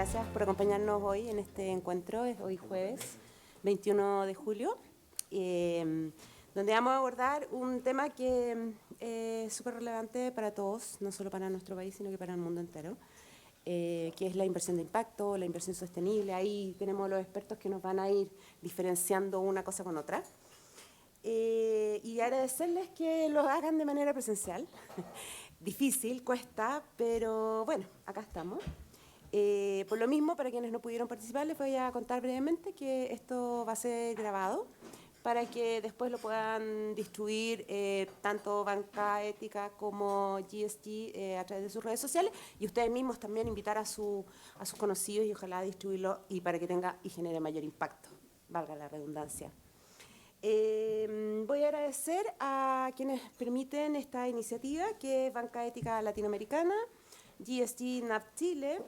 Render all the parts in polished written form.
Gracias por acompañarnos hoy en este encuentro, es hoy jueves 21 de julio, donde vamos a abordar un tema que es súper relevante para todos, no solo para nuestro país, sino que para el mundo entero, que es la inversión de impacto, la inversión sostenible. Ahí tenemos los expertos que nos van a ir diferenciando una cosa con otra. Y agradecerles que lo hagan de manera presencial. Difícil, cuesta, pero bueno, acá estamos. Por lo mismo, para quienes no pudieron participar, les voy a contar brevemente que esto va a ser grabado para que después lo puedan distribuir tanto Banca Ética como GSG a través de sus redes sociales, y ustedes mismos también invitar a sus conocidos y ojalá distribuirlo y para que tenga y genere mayor impacto, valga la redundancia. Voy a agradecer a quienes permiten esta iniciativa, que es Banca Ética Latinoamericana, GSG NAP Chile,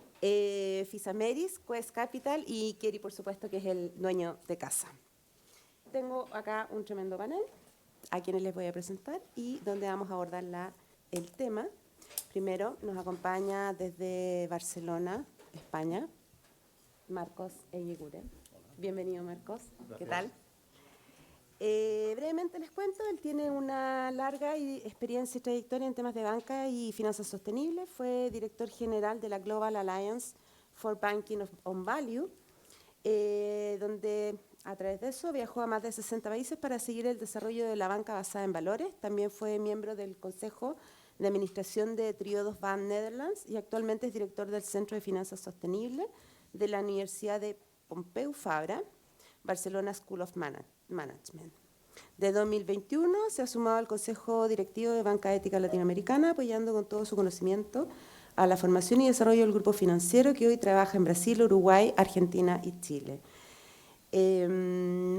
Fisameris, Quest Capital y Keri, por supuesto, que es el dueño de casa. Tengo acá un tremendo panel a quienes les voy a presentar y donde vamos a abordar el tema. Primero nos acompaña desde Barcelona, España, Marcos Eguiguren. Bienvenido, Marcos. Gracias. ¿Qué tal? Brevemente les cuento, él tiene una larga experiencia y trayectoria en temas de banca y finanzas sostenibles. Fue director general de la Global Alliance for Banking on Value, donde a través de eso viajó a más de 60 países para seguir el desarrollo de la banca basada en valores. También fue miembro del Consejo de Administración de Triodos Bank Netherlands y actualmente es director del Centro de Finanzas Sostenibles de la Universidad de Pompeu Fabra, Barcelona School of Management. De 2021 se ha sumado al Consejo Directivo de Banca Ética Latinoamericana, apoyando con todo su conocimiento a la formación y desarrollo del grupo financiero que hoy trabaja en Brasil, Uruguay, Argentina y Chile.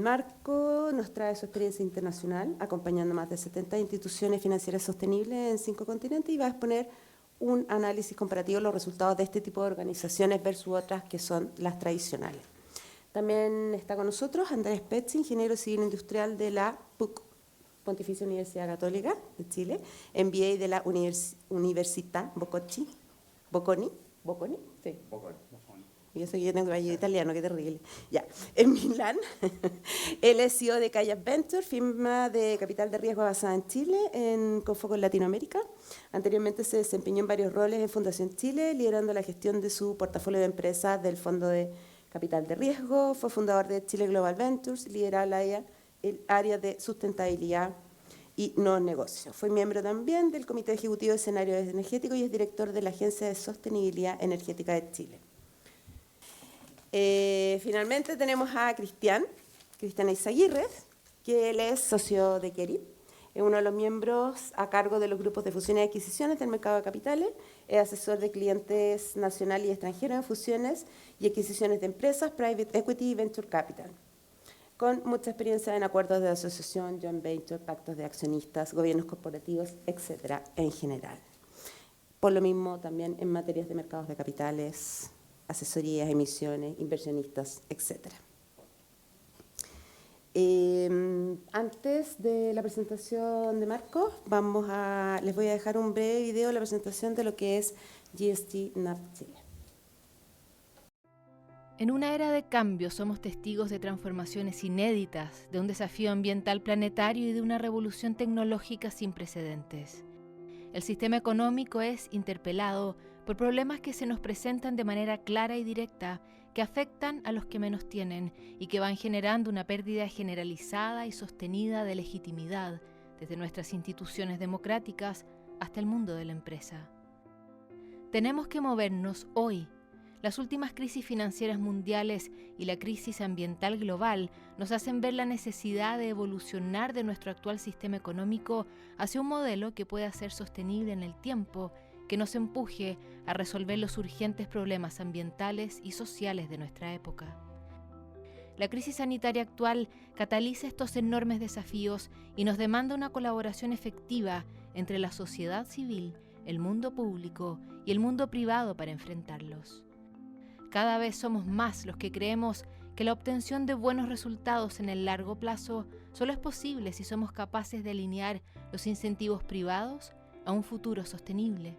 Marco nos trae su experiencia internacional, acompañando más de 70 instituciones financieras sostenibles en 5 continentes y va a exponer un análisis comparativo de los resultados de este tipo de organizaciones versus otras que son las tradicionales. También está con nosotros Andrés Pezzi, ingeniero civil industrial de la PUC, Pontificia Universidad Católica de Chile, MBA de la Università Bocconi, sí. Bocconi. Yo sé que yo tengo apellido italiano, qué terrible. Ya, en Milán. Él es CEO de Kayak Venture, firma de capital de riesgo basada en Chile, con foco en Latinoamérica. Anteriormente se desempeñó en varios roles en Fundación Chile, liderando la gestión de su portafolio de empresas del Fondo de Capital de Riesgo. Fue fundador de Chile Global Ventures, lideraba el área de sustentabilidad y nuevos negocios. Fue miembro también del Comité Ejecutivo de Escenarios Energéticos y es director de la Agencia de Sostenibilidad Energética de Chile. Finalmente tenemos a Cristian Eizaguirre, que él es socio de Keri, es uno de los miembros a cargo de los grupos de fusiones y adquisiciones del mercado de capitales, es asesor de clientes nacionales y extranjeros en fusiones y adquisiciones de empresas, private equity y venture capital, con mucha experiencia en acuerdos de asociación, joint venture, pactos de accionistas, gobiernos corporativos, etcétera, en general. Por lo mismo, también en materias de mercados de capitales, asesorías, emisiones, inversionistas, etc. Antes de la presentación de Marcos, les voy a dejar un breve video de la presentación de lo que es GSG NAP Chile. En una era de cambio somos testigos de transformaciones inéditas, de un desafío ambiental planetario y de una revolución tecnológica sin precedentes. El sistema económico es interpelado por problemas que se nos presentan de manera clara y directa, que afectan a los que menos tienen y que van generando una pérdida generalizada y sostenida de legitimidad, desde nuestras instituciones democráticas hasta el mundo de la empresa. Tenemos que movernos hoy. Las últimas crisis financieras mundiales y la crisis ambiental global nos hacen ver la necesidad de evolucionar de nuestro actual sistema económico hacia un modelo que pueda ser sostenible en el tiempo, que nos empuje a resolver los urgentes problemas ambientales y sociales de nuestra época. La crisis sanitaria actual cataliza estos enormes desafíos y nos demanda una colaboración efectiva entre la sociedad civil, el mundo público y el mundo privado para enfrentarlos. Cada vez somos más los que creemos que la obtención de buenos resultados en el largo plazo solo es posible si somos capaces de alinear los incentivos privados a un futuro sostenible.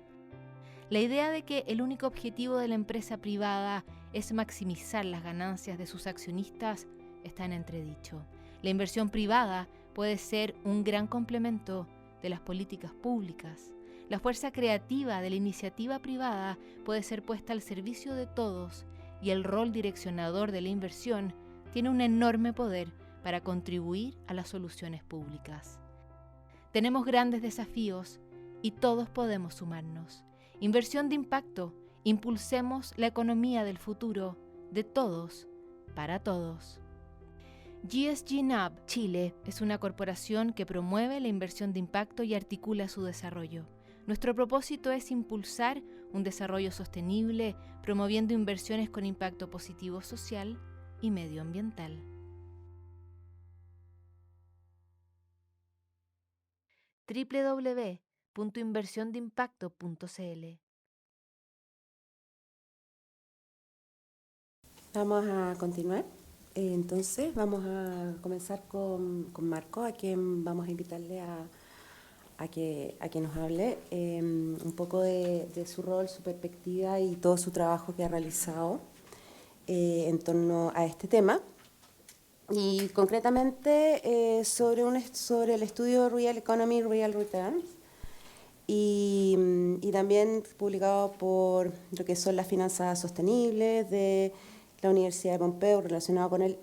La idea de que el único objetivo de la empresa privada es maximizar las ganancias de sus accionistas está en entredicho. La inversión privada puede ser un gran complemento de las políticas públicas. La fuerza creativa de la iniciativa privada puede ser puesta al servicio de todos y el rol direccionador de la inversión tiene un enorme poder para contribuir a las soluciones públicas. Tenemos grandes desafíos y todos podemos sumarnos. Inversión de impacto. Impulsemos la economía del futuro de todos para todos. GSG NAB Chile es una corporación que promueve la inversión de impacto y articula su desarrollo. Nuestro propósito es impulsar un desarrollo sostenible, promoviendo inversiones con impacto positivo social y medioambiental. www.inversiondeimpacto.cl. Vamos a continuar. Entonces vamos a comenzar con Marco, a quien vamos a invitarle a que nos hable un poco de su rol, su perspectiva y todo su trabajo que ha realizado en torno a este tema. Y concretamente sobre el estudio Real Economy, Real Returns, y también publicado por lo que son las finanzas sostenibles de la Universidad de Pompeu, relacionado con el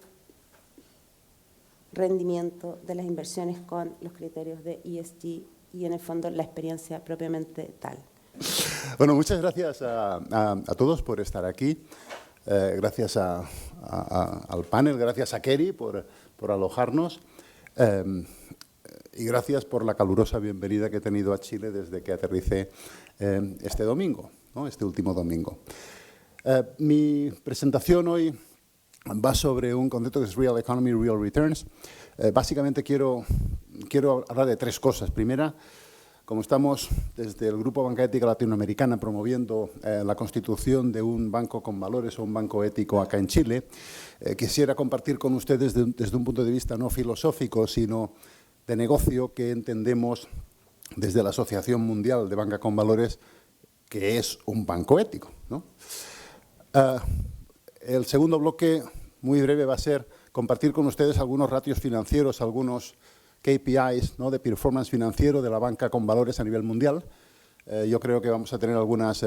rendimiento de las inversiones con los criterios de ESG y en el fondo la experiencia propiamente tal. Bueno, muchas gracias a todos por estar aquí. Gracias al panel, gracias a Kerry por alojarnos y gracias por la calurosa bienvenida que he tenido a Chile desde que aterricé este domingo, ¿no? Este último domingo. Mi presentación hoy va sobre un concepto que es Real Economy, Real Returns. Básicamente quiero hablar de tres cosas. Primera, como estamos desde el Grupo Banca Ética Latinoamericana promoviendo la constitución de un banco con valores o un banco ético acá en Chile, quisiera compartir con ustedes desde un punto de vista no filosófico, sino de negocio, que entendemos desde la Asociación Mundial de Banca con Valores que es un banco ético, ¿no? El segundo bloque, muy breve, va a ser compartir con ustedes algunos ratios financieros, algunos KPIs, ¿no?, de performance financiero de la banca con valores a nivel mundial. Yo creo que vamos a tener algunas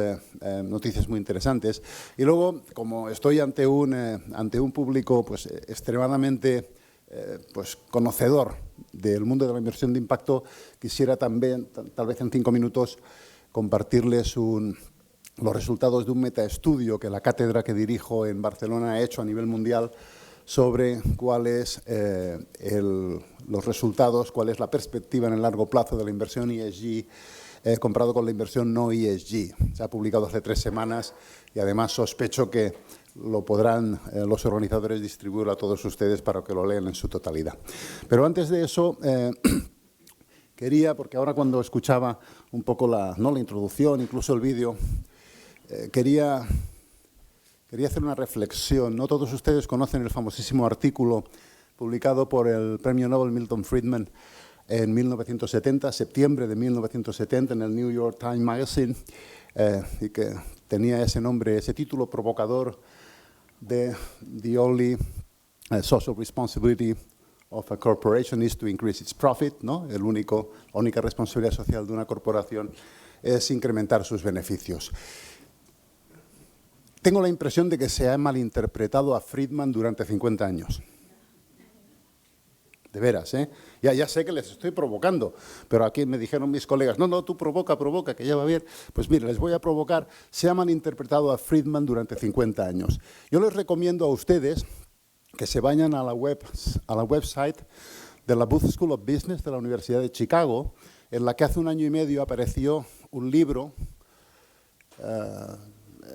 noticias muy interesantes. Y luego, como estoy ante un público pues, extremadamente conocedor del mundo de la inversión de impacto, quisiera también, tal vez en 5 minutos, compartirles los resultados de un metaestudio que la cátedra que dirijo en Barcelona ha hecho a nivel mundial sobre cuáles los resultados, cuál es la perspectiva en el largo plazo de la inversión ESG comparado con la inversión no ESG. Se ha publicado hace 3 semanas y además sospecho que lo podrán los organizadores distribuir a todos ustedes para que lo lean en su totalidad. Pero antes de eso, quería, porque ahora cuando escuchaba un poco la introducción, incluso el vídeo, quería hacer una reflexión. No todos ustedes conocen el famosísimo artículo publicado por el premio Nobel Milton Friedman en 1970, septiembre de 1970, en el New York Times Magazine, y que tenía ese nombre, ese título provocador de The only social responsibility of a corporation is to increase its profit, ¿no? La única responsabilidad social de una corporación es incrementar sus beneficios. Tengo la impresión de que se ha malinterpretado a Friedman durante 50 años. De veras, ¿eh? Ya sé que les estoy provocando, pero aquí me dijeron mis colegas, no, tú provoca, que ya va bien. Pues mire, les voy a provocar. Se ha malinterpretado a Friedman durante 50 años. Yo les recomiendo a ustedes que se vayan a la website de la Booth School of Business de la Universidad de Chicago, en la que hace 1 año y medio apareció un libro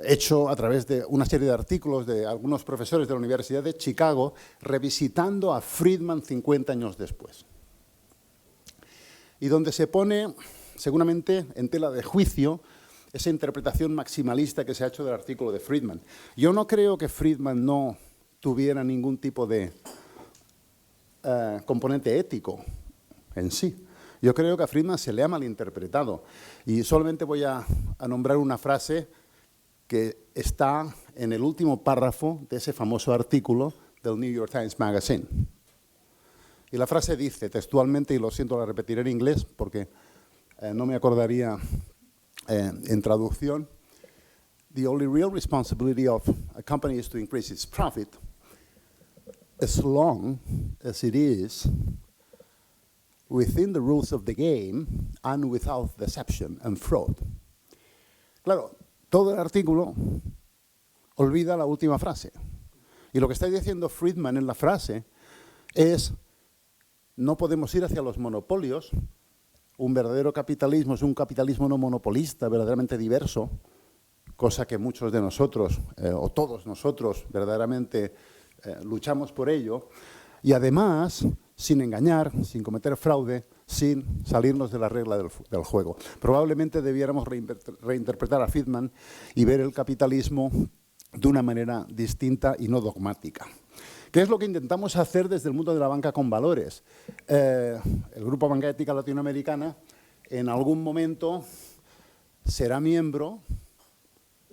hecho a través de una serie de artículos de algunos profesores de la Universidad de Chicago, revisitando a Friedman 50 años después. Y donde se pone, seguramente, en tela de juicio esa interpretación maximalista que se ha hecho del artículo de Friedman. Yo no creo que Friedman no tuviera ningún tipo de componente ético en sí. Yo creo que a Friedman se le ha malinterpretado. Y solamente voy a nombrar una frase que está en el último párrafo de ese famoso artículo del New York Times Magazine. Y la frase dice textualmente, y lo siento, la repetiré en inglés porque no me acordaría en traducción: "The only real responsibility of a company is to increase its profit as long as it is within the rules of the game and without deception and fraud". Claro, todo el artículo olvida la última frase. Y lo que está diciendo Friedman en la frase es: no podemos ir hacia los monopolios. Un verdadero capitalismo es un capitalismo no monopolista, verdaderamente diverso, cosa que muchos de nosotros, o todos nosotros, verdaderamente luchamos por ello. Y además, sin engañar, sin cometer fraude, sin salirnos de la regla del juego. Probablemente debiéramos reinterpretar a Friedman y ver el capitalismo de una manera distinta y no dogmática. ¿Qué es lo que intentamos hacer desde el mundo de la banca con valores? El Grupo Banca Ética Latinoamericana en algún momento será miembro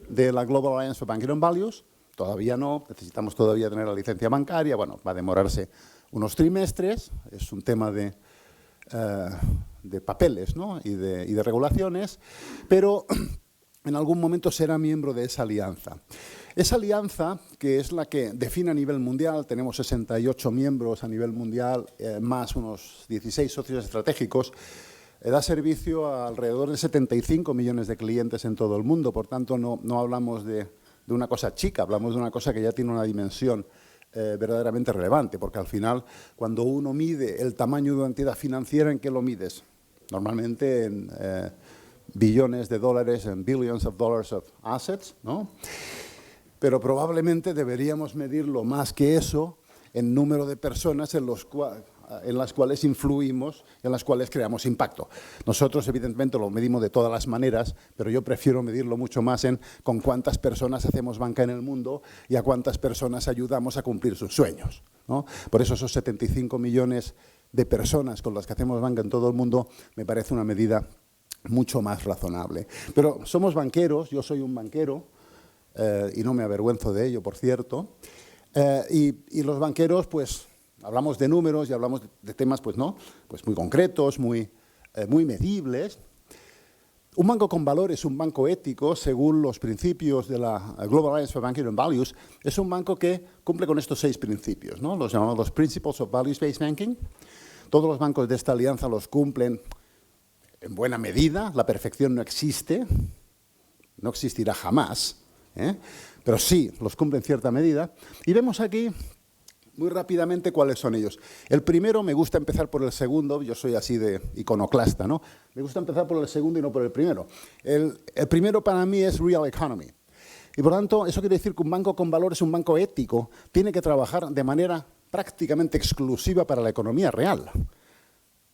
de la Global Alliance for Banking and Values. Todavía no, necesitamos todavía tener la licencia bancaria. Bueno, va a demorarse unos trimestres, es un tema de papeles, ¿no? y de regulaciones, pero en algún momento será miembro de esa alianza. Esa alianza, que es la que define a nivel mundial, tenemos 68 miembros a nivel mundial, más unos 16 socios estratégicos, da servicio a alrededor de 75 millones de clientes en todo el mundo. Por tanto, no hablamos de una cosa chica, hablamos de una cosa que ya tiene una dimensión verdaderamente relevante, porque al final, cuando uno mide el tamaño de una entidad financiera, ¿en qué lo mides? Normalmente en billones de dólares, en billions of dollars of assets, ¿no? Pero probablemente deberíamos medirlo más que eso en número de personas en las cuales influimos, en las cuales creamos impacto. Nosotros, evidentemente, lo medimos de todas las maneras, pero yo prefiero medirlo mucho más en con cuántas personas hacemos banca en el mundo y a cuántas personas ayudamos a cumplir sus sueños, ¿no? Por eso esos 75 millones de personas con las que hacemos banca en todo el mundo me parece una medida mucho más razonable. Pero somos banqueros, yo soy un banquero, y no me avergüenzo de ello, por cierto, y los banqueros, pues, hablamos de números y hablamos de temas, pues, ¿no? Pues muy concretos, muy medibles. Un banco con valor es un banco ético, según los principios de la Global Alliance for Banking and Values. Es un banco que cumple con estos 6 principios, ¿no? Los llamamos los Principles of Values-Based Banking. Todos los bancos de esta alianza los cumplen en buena medida. La perfección no existe, no existirá jamás, pero sí los cumple en cierta medida. Y vemos aquí muy rápidamente cuáles son ellos. El primero, me gusta empezar por el segundo, yo soy así de iconoclasta, ¿no? Me gusta empezar por el segundo y no por el primero. El primero para mí es Real Economy. Y por tanto, eso quiere decir que un banco con valor es un banco ético, tiene que trabajar de manera prácticamente exclusiva para la economía real.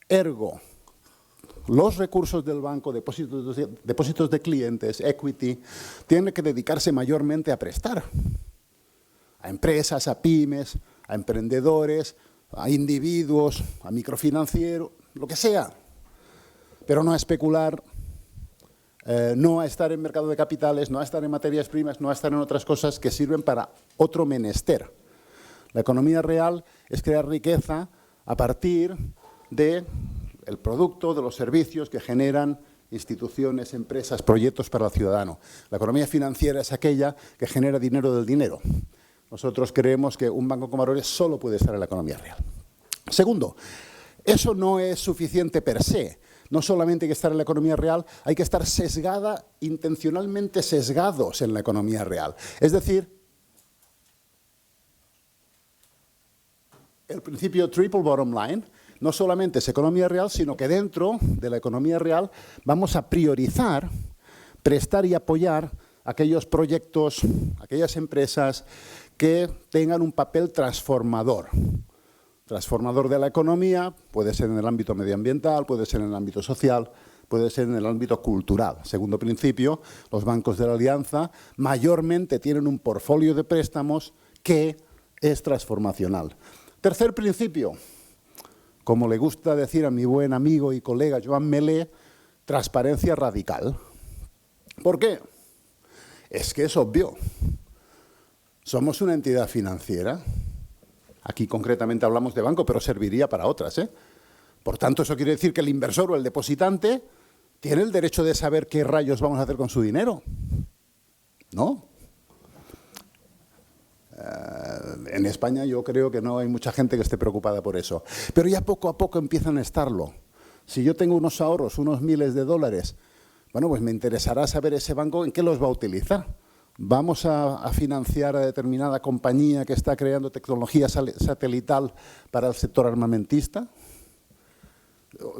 Ergo, los recursos del banco, depósitos de clientes, equity, tienen que dedicarse mayormente a prestar a empresas, a pymes, a emprendedores, a individuos, a microfinancieros, lo que sea, pero no a especular, no a estar en mercado de capitales, no a estar en materias primas, no a estar en otras cosas que sirven para otro menester. La economía real es crear riqueza a partir del producto, de los servicios que generan instituciones, empresas, proyectos para el ciudadano. La economía financiera es aquella que genera dinero del dinero. Nosotros creemos que un banco con valores solo puede estar en la economía real. Segundo, eso no es suficiente per se. No solamente hay que estar en la economía real, hay que estar intencionalmente sesgados en la economía real. Es decir, el principio triple bottom line no solamente es economía real, sino que dentro de la economía real vamos a priorizar, prestar y apoyar aquellos proyectos, aquellas empresas que tengan un papel transformador. Transformador de la economía, puede ser en el ámbito medioambiental, puede ser en el ámbito social, puede ser en el ámbito cultural. Segundo principio, los bancos de la Alianza mayormente tienen un portfolio de préstamos que es transformacional. Tercer principio, como le gusta decir a mi buen amigo y colega Joan Melé, transparencia radical. ¿Por qué? Es que es obvio. Somos una entidad financiera. Aquí concretamente hablamos de banco, pero serviría para otras, ¿eh? Por tanto, eso quiere decir que el inversor o el depositante tiene el derecho de saber qué rayos vamos a hacer con su dinero, ¿no? En España yo creo que no hay mucha gente que esté preocupada por eso. Pero ya poco a poco empiezan a estarlo. Si yo tengo unos ahorros, unos miles de dólares, bueno, pues me interesará saber ese banco en qué los va a utilizar. ¿Vamos a financiar a determinada compañía que está creando tecnología satelital para el sector armamentista?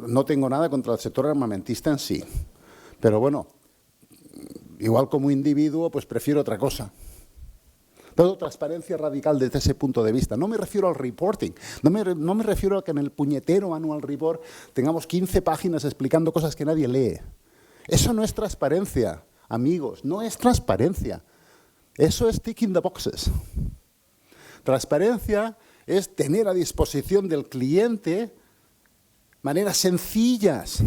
No tengo nada contra el sector armamentista en sí, pero bueno, igual como individuo, pues prefiero otra cosa. Todo transparencia radical desde ese punto de vista. No me refiero al reporting, no me refiero a que en el puñetero annual report tengamos 15 páginas explicando cosas que nadie lee. Eso no es transparencia, amigos, no es transparencia. Eso es ticking the boxes. Transparencia es tener a disposición del cliente maneras sencillas,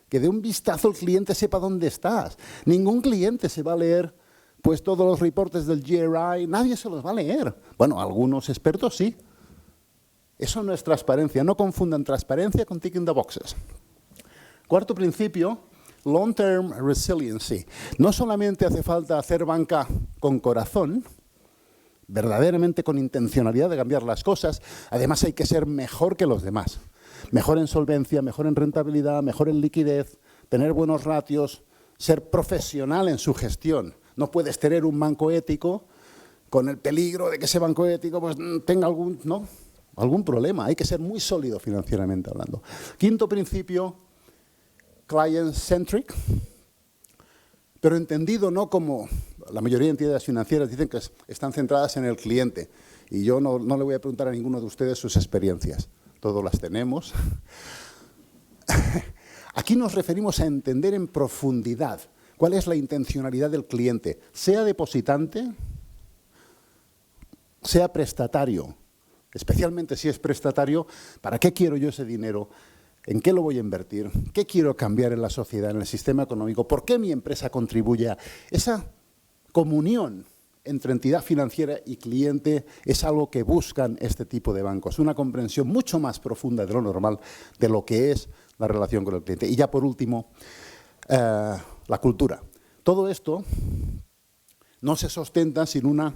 que de un vistazo el cliente sepa dónde estás. Ningún cliente se va a leer pues todos los reportes del GRI, nadie se los va a leer. Bueno, algunos expertos sí. Eso no es transparencia, no confundan transparencia con ticking the boxes. Cuarto principio, long-term resiliency. No solamente hace falta hacer banca con corazón, verdaderamente con intencionalidad de cambiar las cosas, además hay que ser mejor que los demás. Mejor en solvencia, mejor en rentabilidad, mejor en liquidez, tener buenos ratios, ser profesional en su gestión. No puedes tener un banco ético con el peligro de que ese banco ético pues, tenga algún problema. Hay que ser muy sólido financieramente hablando. Quinto principio, client-centric, pero entendido no como la mayoría de entidades financieras dicen que están centradas en el cliente. Y yo no le voy a preguntar a ninguno de ustedes sus experiencias. Todos las tenemos. Aquí nos referimos a entender en profundidad cuál es la intencionalidad del cliente, sea depositante, sea prestatario. Especialmente si es prestatario, ¿para qué quiero yo ese dinero? ¿En qué lo voy a invertir? ¿Qué quiero cambiar en la sociedad, en el sistema económico? ¿Por qué mi empresa contribuye a esa comunión entre entidad financiera y cliente? Es algo que buscan este tipo de bancos, una comprensión mucho más profunda de lo normal, de lo que es la relación con el cliente. Y ya por último, la cultura. Todo esto no se sustenta sin una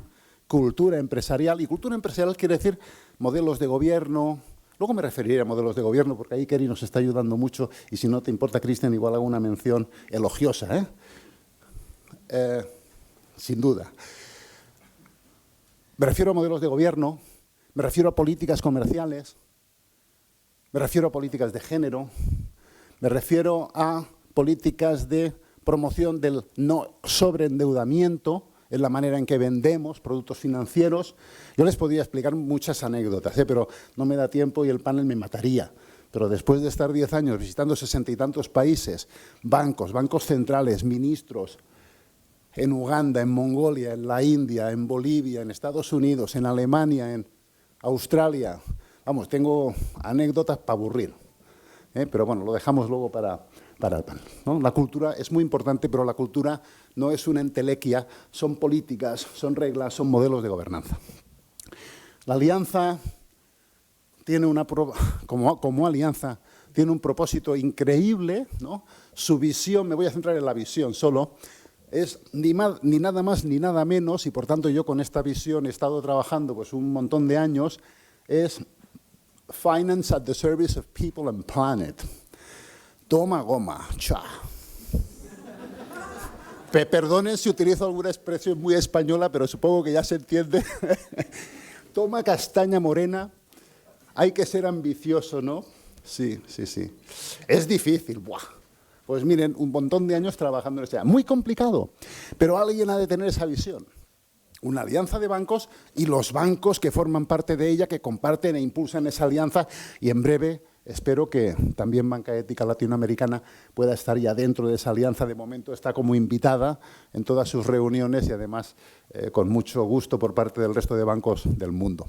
cultura empresarial, y cultura empresarial quiere decir modelos de gobierno. Luego me referiré a modelos de gobierno, porque ahí Kerry nos está ayudando mucho, y si no te importa, Cristian, igual hago una mención elogiosa, sin duda. Me refiero a modelos de gobierno, me refiero a políticas comerciales, me refiero a políticas de género, me refiero a políticas de promoción del no sobreendeudamiento en la manera en que vendemos productos financieros. Yo les podría explicar muchas anécdotas, pero no me da tiempo y el panel me mataría. Pero después de estar 10 años visitando 60 y tantos países, bancos centrales, ministros, en Uganda, en Mongolia, en la India, en Bolivia, en Estados Unidos, en Alemania, en Australia. Vamos, tengo anécdotas para aburrir. Pero bueno, lo dejamos luego para el panel, ¿no? La cultura es muy importante, pero la cultura no es una entelequia, son políticas, son reglas, son modelos de gobernanza. La alianza tiene como alianza tiene un propósito increíble, ¿no? Su visión, me voy a centrar en la visión solo, es ni nada más ni nada menos, y por tanto yo con esta visión he estado trabajando pues un montón de años, es Finance at the Service of People and Planet. Toma goma, cha. Perdonen si utilizo alguna expresión muy española, pero supongo que ya se entiende. Toma castaña morena. Hay que ser ambicioso, ¿no? Sí. Es difícil, ¡buah! Pues miren, un montón de años trabajando en esto. Muy complicado, pero alguien ha de tener esa visión. Una alianza de bancos y los bancos que forman parte de ella, que comparten e impulsan esa alianza, y en breve espero que también Banca Ética Latinoamericana pueda estar ya dentro de esa alianza. De momento está como invitada en todas sus reuniones y además con mucho gusto por parte del resto de bancos del mundo.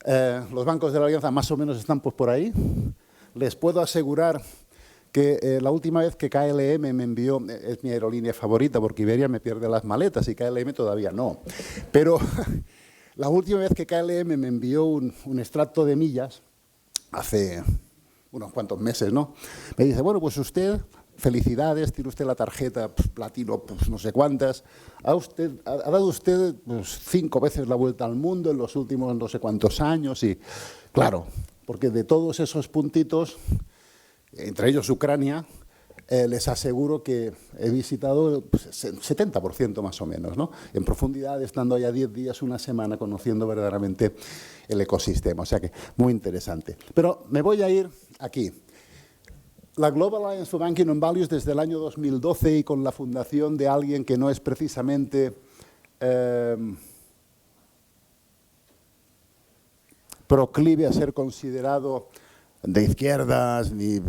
Los bancos de la alianza más o menos están pues por ahí. Les puedo asegurar que la última vez que KLM me envió, es mi aerolínea favorita porque Iberia me pierde las maletas y KLM todavía no, pero la última vez que KLM me envió un extracto de millas, hace unos cuantos meses, ¿no? Me dice, bueno, pues usted, felicidades, tiene usted la tarjeta platino, pues no sé cuántas, ha dado usted pues, 5 veces la vuelta al mundo en los últimos no sé cuántos años y, claro, porque de todos esos puntitos, entre ellos Ucrania, les aseguro que he visitado pues, 70% más o menos, ¿no? En profundidad, estando allá 10 días, una semana, conociendo verdaderamente el ecosistema. O sea que muy interesante. Pero me voy a ir aquí. La Global Alliance for Banking and Values desde el año 2012 y con la fundación de alguien que no es precisamente proclive a ser considerado de izquierdas, ni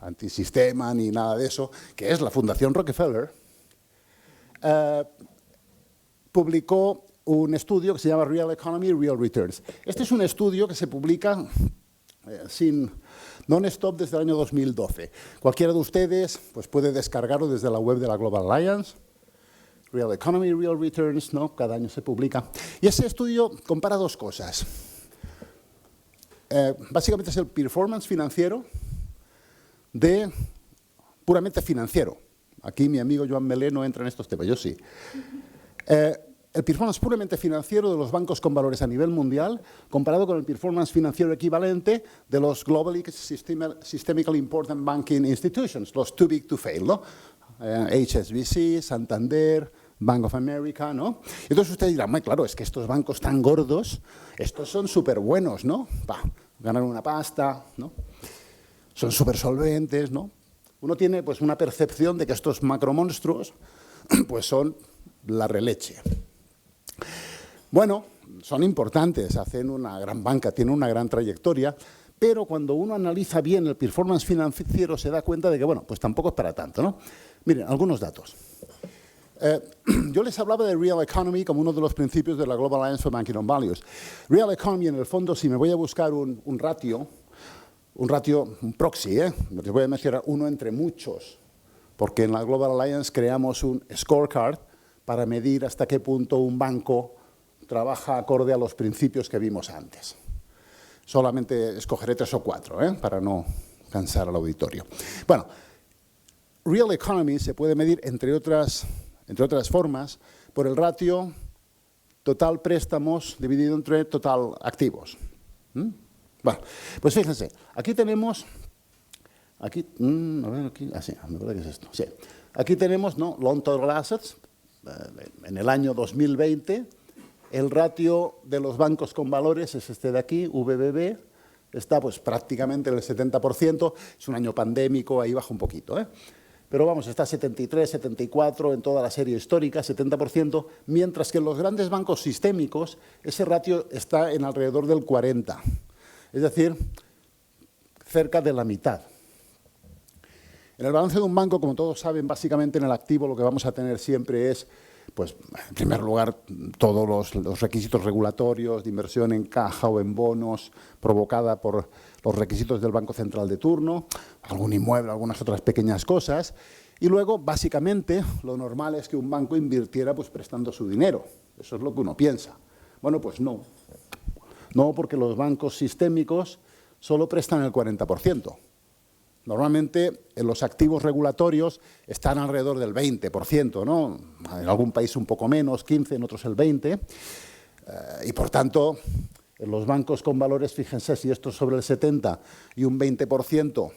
antisistema, ni nada de eso, que es la Fundación Rockefeller, publicó un estudio que se llama Real Economy, Real Returns. Este es un estudio que se publica non-stop desde el año 2012. Cualquiera de ustedes pues, puede descargarlo desde la web de la Global Alliance. Real Economy, Real Returns, ¿no? Cada año se publica. Y ese estudio compara 2 cosas. Básicamente es el performance financiero puramente financiero. Aquí mi amigo Joan Melé no entra en estos temas, yo sí. El performance puramente financiero de los bancos con valores a nivel mundial comparado con el performance financiero equivalente de los globally systemically important banking institutions, los too big to fail, ¿no? HSBC, Santander, Bank of America, ¿no? Entonces ustedes dirán, claro, es que estos bancos tan gordos, estos son súper buenos, ¿no? Ganan una pasta, ¿no? Son súper solventes, ¿no? Uno tiene pues una percepción de que estos macromonstruos pues son la releche. Bueno, son importantes, hacen una gran banca, tienen una gran trayectoria, pero cuando uno analiza bien el performance financiero se da cuenta de que, bueno, pues tampoco es para tanto, ¿no? Miren, algunos datos. Yo les hablaba de Real Economy como uno de los principios de la Global Alliance for Banking and Values. Real Economy, en el fondo, si me voy a buscar un proxy, les voy a mencionar uno entre muchos, porque en la Global Alliance creamos un scorecard para medir hasta qué punto un banco trabaja acorde a los principios que vimos antes. Solamente escogeré 3 o 4, para no cansar al auditorio. Bueno, Real Economy se puede medir, entre otras formas, por el ratio total préstamos dividido entre total activos. Bueno, pues fíjense, aquí tenemos, a ver, aquí, sí, me parece que es esto, sí. Aquí tenemos, ¿no? Loan Total Assets, en el año 2020, el ratio de los bancos con valores es este de aquí, VBB, está pues prácticamente en el 70%, es un año pandémico, ahí baja un poquito, Pero vamos, está 73, 74 en toda la serie histórica, 70%, mientras que en los grandes bancos sistémicos ese ratio está en alrededor del 40%, es decir, cerca de la mitad. En el balance de un banco, como todos saben, básicamente en el activo lo que vamos a tener siempre es, pues, en primer lugar, todos los requisitos regulatorios de inversión en caja o en bonos provocada por los requisitos del Banco Central de turno, algún inmueble, algunas otras pequeñas cosas. Y luego, básicamente, lo normal es que un banco invirtiera pues, prestando su dinero. Eso es lo que uno piensa. Bueno, pues no. No, porque los bancos sistémicos solo prestan el 40%. Normalmente, en los activos regulatorios están alrededor del 20%, ¿no? En algún país un poco menos, 15%, en otros el 20%. Y, por tanto, en los bancos con valores, fíjense, si esto es sobre el 70% y un 20%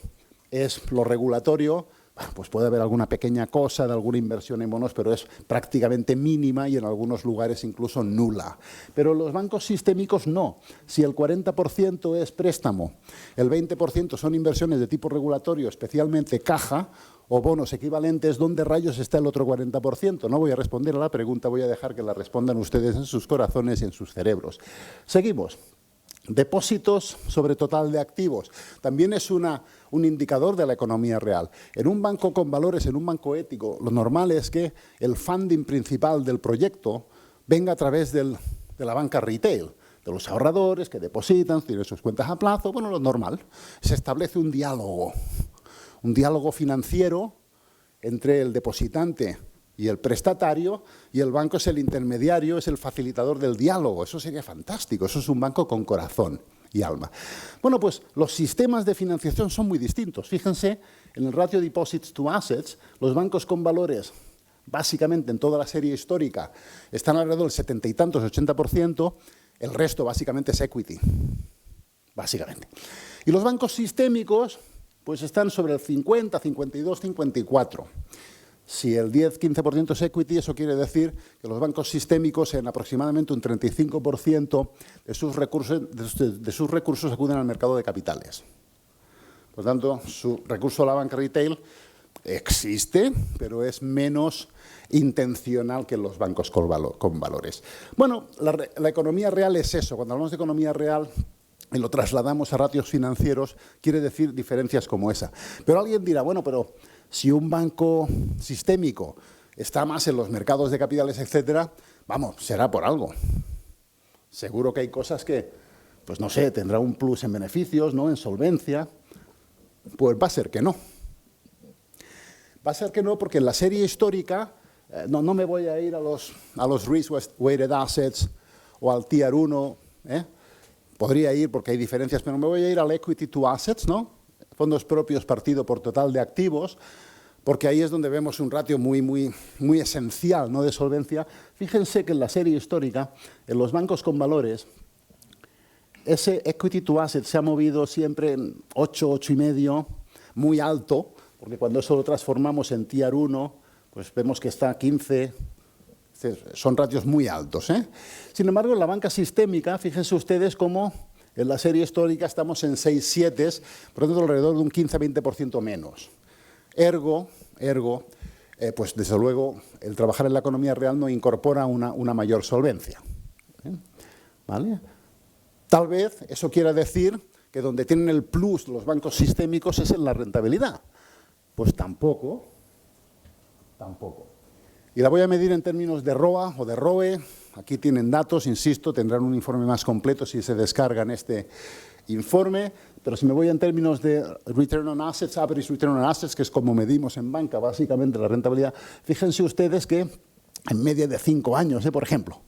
es lo regulatorio, bueno, pues puede haber alguna pequeña cosa de alguna inversión en bonos, pero es prácticamente mínima y en algunos lugares incluso nula. Pero en los bancos sistémicos no. Si el 40% es préstamo, el 20% son inversiones de tipo regulatorio, especialmente caja o bonos equivalentes, ¿dónde rayos está el otro 40%? No voy a responder a la pregunta, voy a dejar que la respondan ustedes en sus corazones y en sus cerebros. Seguimos. Depósitos sobre total de activos. También es un indicador de la economía real. En un banco con valores, en un banco ético, lo normal es que el funding principal del proyecto venga a través de la banca retail, de los ahorradores que depositan, tienen sus cuentas a plazo, bueno, lo normal. Se establece un diálogo un diálogo financiero entre el depositante y el prestatario, y el banco es el intermediario, es el facilitador del diálogo. Eso sería fantástico, eso es un banco con corazón y alma. Bueno, pues los sistemas de financiación son muy distintos. Fíjense, en el ratio deposits to assets, los bancos con valores, básicamente en toda la serie histórica, están alrededor del 70 y tantos, 80%, el resto básicamente es equity, básicamente. Y los bancos sistémicos, pues están sobre el 50, 52, 54. Si el 10-15% es equity, eso quiere decir que los bancos sistémicos en aproximadamente un 35% de sus recursos acuden al mercado de capitales. Por lo tanto, su recurso a la banca retail existe, pero es menos intencional que los bancos con valores. Bueno, la economía real es eso. Cuando hablamos de economía real y lo trasladamos a ratios financieros, quiere decir diferencias como esa. Pero alguien dirá, bueno, pero si un banco sistémico está más en los mercados de capitales, etcétera, vamos, será por algo. Seguro que hay cosas que, pues no sé, tendrá un plus en beneficios, ¿no?, en solvencia. Pues va a ser que no. Va a ser que no, porque en la serie histórica, no me voy a ir a los risk-weighted assets o al Tier 1, podría ir porque hay diferencias, pero me voy a ir al equity to assets, ¿no?, fondos propios partido por total de activos, porque ahí es donde vemos un ratio muy esencial, ¿no?, de solvencia. Fíjense que en la serie histórica, en los bancos con valores, ese equity to assets se ha movido siempre en 8, 8,5, muy alto, porque cuando eso lo transformamos en Tier 1, pues vemos que está a 15, son ratios muy altos, ¿eh? Sin embargo, en la banca sistémica, fíjense ustedes cómo en la serie histórica estamos en 6, 7, por lo tanto alrededor de un 15-20% menos. Ergo, pues desde luego, el trabajar en la economía real no incorpora una mayor solvencia, ¿vale? Tal vez eso quiera decir que donde tienen el plus los bancos sistémicos es en la rentabilidad. Pues tampoco. Y la voy a medir en términos de ROA o de ROE. Aquí tienen datos, insisto, tendrán un informe más completo si se descargan este informe. Pero si me voy en términos de Return on Assets, Average Return on Assets, que es como medimos en banca básicamente la rentabilidad, fíjense ustedes que en media de 5 años, por ejemplo,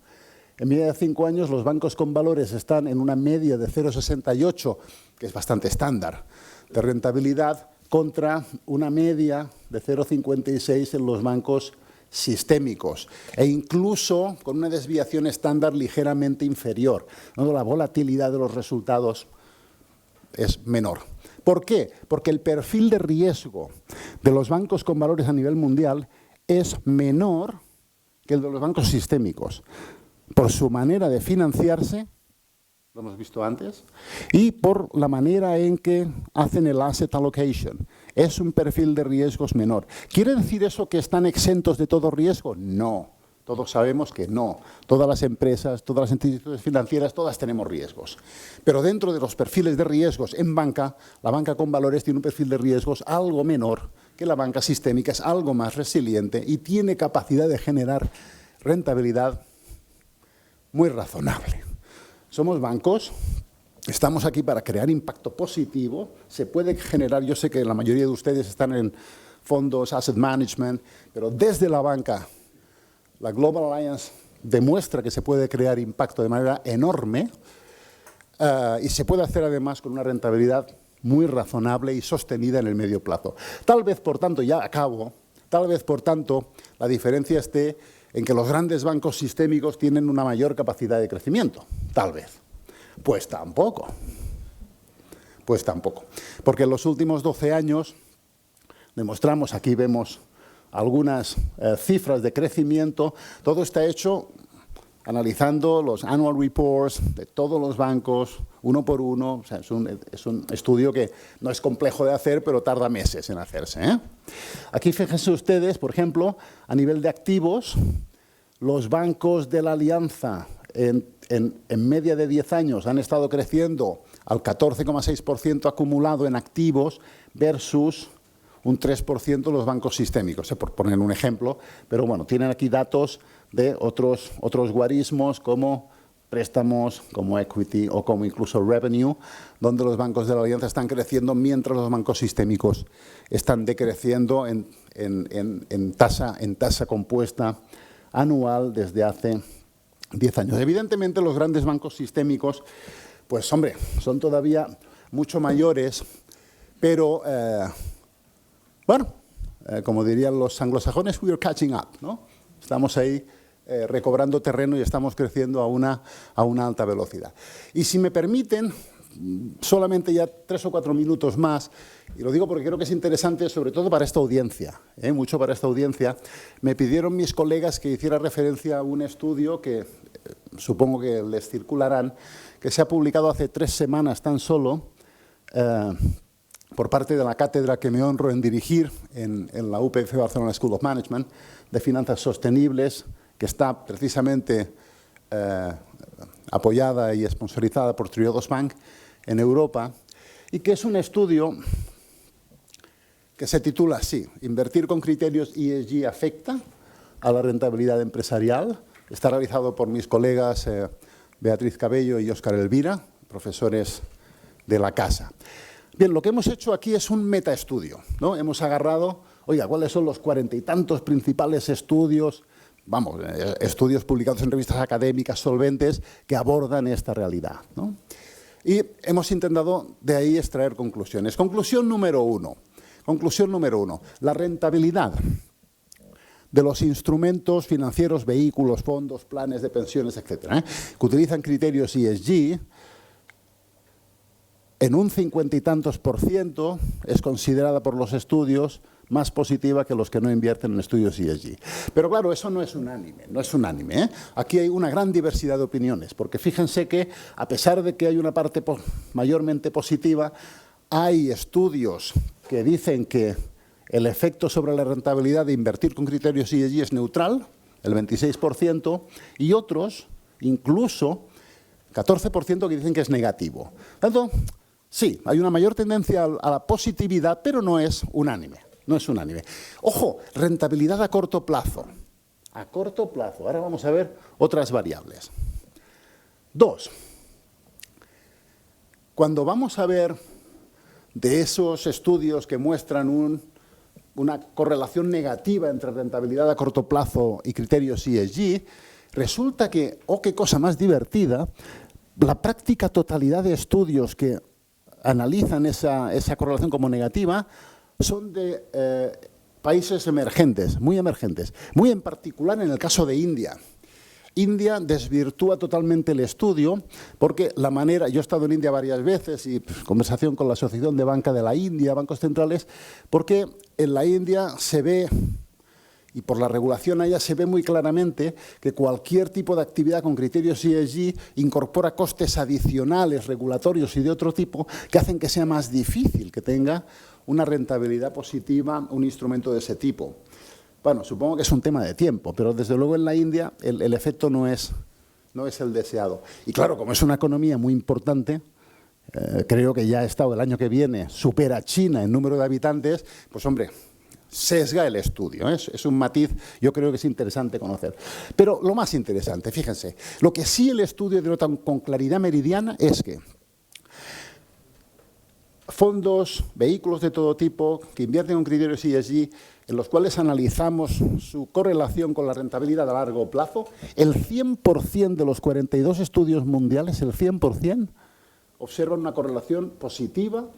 en media de 5 años los bancos con valores están en una media de 0,68, que es bastante estándar, de rentabilidad, contra una media de 0,56 en los bancos sistémicos, e incluso con una desviación estándar ligeramente inferior, ¿no? La volatilidad de los resultados es menor. ¿Por qué? Porque el perfil de riesgo de los bancos con valores a nivel mundial es menor que el de los bancos sistémicos, por su manera de financiarse, lo hemos visto antes, y por la manera en que hacen el asset allocation. Es un perfil de riesgos menor. ¿Quiere decir eso que están exentos de todo riesgo? No, todos sabemos que no. Todas las empresas, todas las instituciones financieras, todas tenemos riesgos. Pero dentro de los perfiles de riesgos en banca, la banca con valores tiene un perfil de riesgos algo menor que la banca sistémica, es algo más resiliente y tiene capacidad de generar rentabilidad muy razonable. Somos bancos, estamos aquí para crear impacto positivo, se puede generar, yo sé que la mayoría de ustedes están en fondos, asset management, pero desde la banca, la Global Alliance demuestra que se puede crear impacto de manera enorme y se puede hacer además con una rentabilidad muy razonable y sostenida en el medio plazo. Tal vez, por tanto, ya acabo, tal vez, por tanto, la diferencia esté en que los grandes bancos sistémicos tienen una mayor capacidad de crecimiento, tal vez. Pues tampoco. Porque en los últimos 12 años demostramos, aquí vemos algunas cifras de crecimiento, todo está hecho analizando los annual reports de todos los bancos, uno por uno. O sea, es un estudio que no es complejo de hacer, pero tarda meses en hacerse, ¿eh? Aquí fíjense ustedes, por ejemplo, a nivel de activos, los bancos de la Alianza en media de 10 años han estado creciendo al 14,6% acumulado en activos versus un 3% los bancos sistémicos, por poner un ejemplo. Pero bueno, tienen aquí datos de otros guarismos como préstamos, como equity o como incluso revenue, donde los bancos de la alianza están creciendo mientras los bancos sistémicos están decreciendo en tasa compuesta anual desde hace 10 años. Evidentemente, los grandes bancos sistémicos, pues hombre, son todavía mucho mayores, pero bueno, como dirían los anglosajones, we are catching up, ¿no? Estamos ahí recobrando terreno y estamos creciendo a una alta velocidad. Y si me permiten, solamente ya 3 o 4 minutos más, y lo digo porque creo que es interesante, sobre todo para esta audiencia, mucho para esta audiencia, me pidieron mis colegas que hiciera referencia a un estudio que supongo que les circularán, que se ha publicado hace 3 semanas tan solo, por parte de la cátedra que me honro en dirigir en la UPF Barcelona School of Management, de finanzas sostenibles, que está precisamente apoyada y sponsorizada por Triodos Bank en Europa, y que es un estudio que se titula así: Invertir con criterios ESG afecta a la rentabilidad empresarial. Está realizado por mis colegas Beatriz Cabello y Óscar Elvira, profesores de la casa. Bien, lo que hemos hecho aquí es un metaestudio, ¿no? Hemos agarrado, oiga, ¿cuáles son los 40 y tantos principales estudios, estudios publicados en revistas académicas solventes que abordan esta realidad, ¿no? Y hemos intentado de ahí extraer conclusiones. Conclusión número uno, la rentabilidad de los instrumentos financieros, vehículos, fondos, planes de pensiones, etcétera, que utilizan criterios ESG, en un 50 y tantos % es considerada por los estudios más positiva que los que no invierten en estudios ESG. Pero claro, eso no es unánime, ¿eh? Aquí hay una gran diversidad de opiniones, porque fíjense que a pesar de que hay una parte mayormente positiva, hay estudios que dicen que el efecto sobre la rentabilidad de invertir con criterios ESG es neutral, el 26%, y otros, incluso 14%, que dicen que es negativo. Por tanto, sí, hay una mayor tendencia a la positividad, pero no es unánime. No es unánime. Ojo, rentabilidad a corto plazo. A corto plazo. Ahora vamos a ver otras variables. 2. Cuando vamos a ver de esos estudios que muestran una correlación negativa entre rentabilidad a corto plazo y criterios ESG, resulta que, oh, qué cosa más divertida, la práctica totalidad de estudios que analizan esa correlación como negativa son de países emergentes, muy en particular en el caso de India. India desvirtúa totalmente el estudio porque la manera, yo he estado en India varias veces y conversación con la Asociación de Banca de la India, bancos centrales, porque en la India se ve, y por la regulación allá se ve muy claramente que cualquier tipo de actividad con criterios ESG incorpora costes adicionales, regulatorios y de otro tipo, que hacen que sea más difícil que tenga una rentabilidad positiva un instrumento de ese tipo. Bueno, supongo que es un tema de tiempo, pero desde luego en la India el efecto no es el deseado. Y claro, como es una economía muy importante, creo que ya el año que viene supera a China en número de habitantes, pues hombre, sesga el estudio, ¿eh? Es un matiz, yo creo que es interesante conocer. Pero lo más interesante, fíjense, lo que sí el estudio denota con claridad meridiana es que fondos, vehículos de todo tipo que invierten con criterios ESG, en los cuales analizamos su correlación con la rentabilidad a largo plazo, el 100% de los 42 estudios mundiales, el 100%, observan una correlación positiva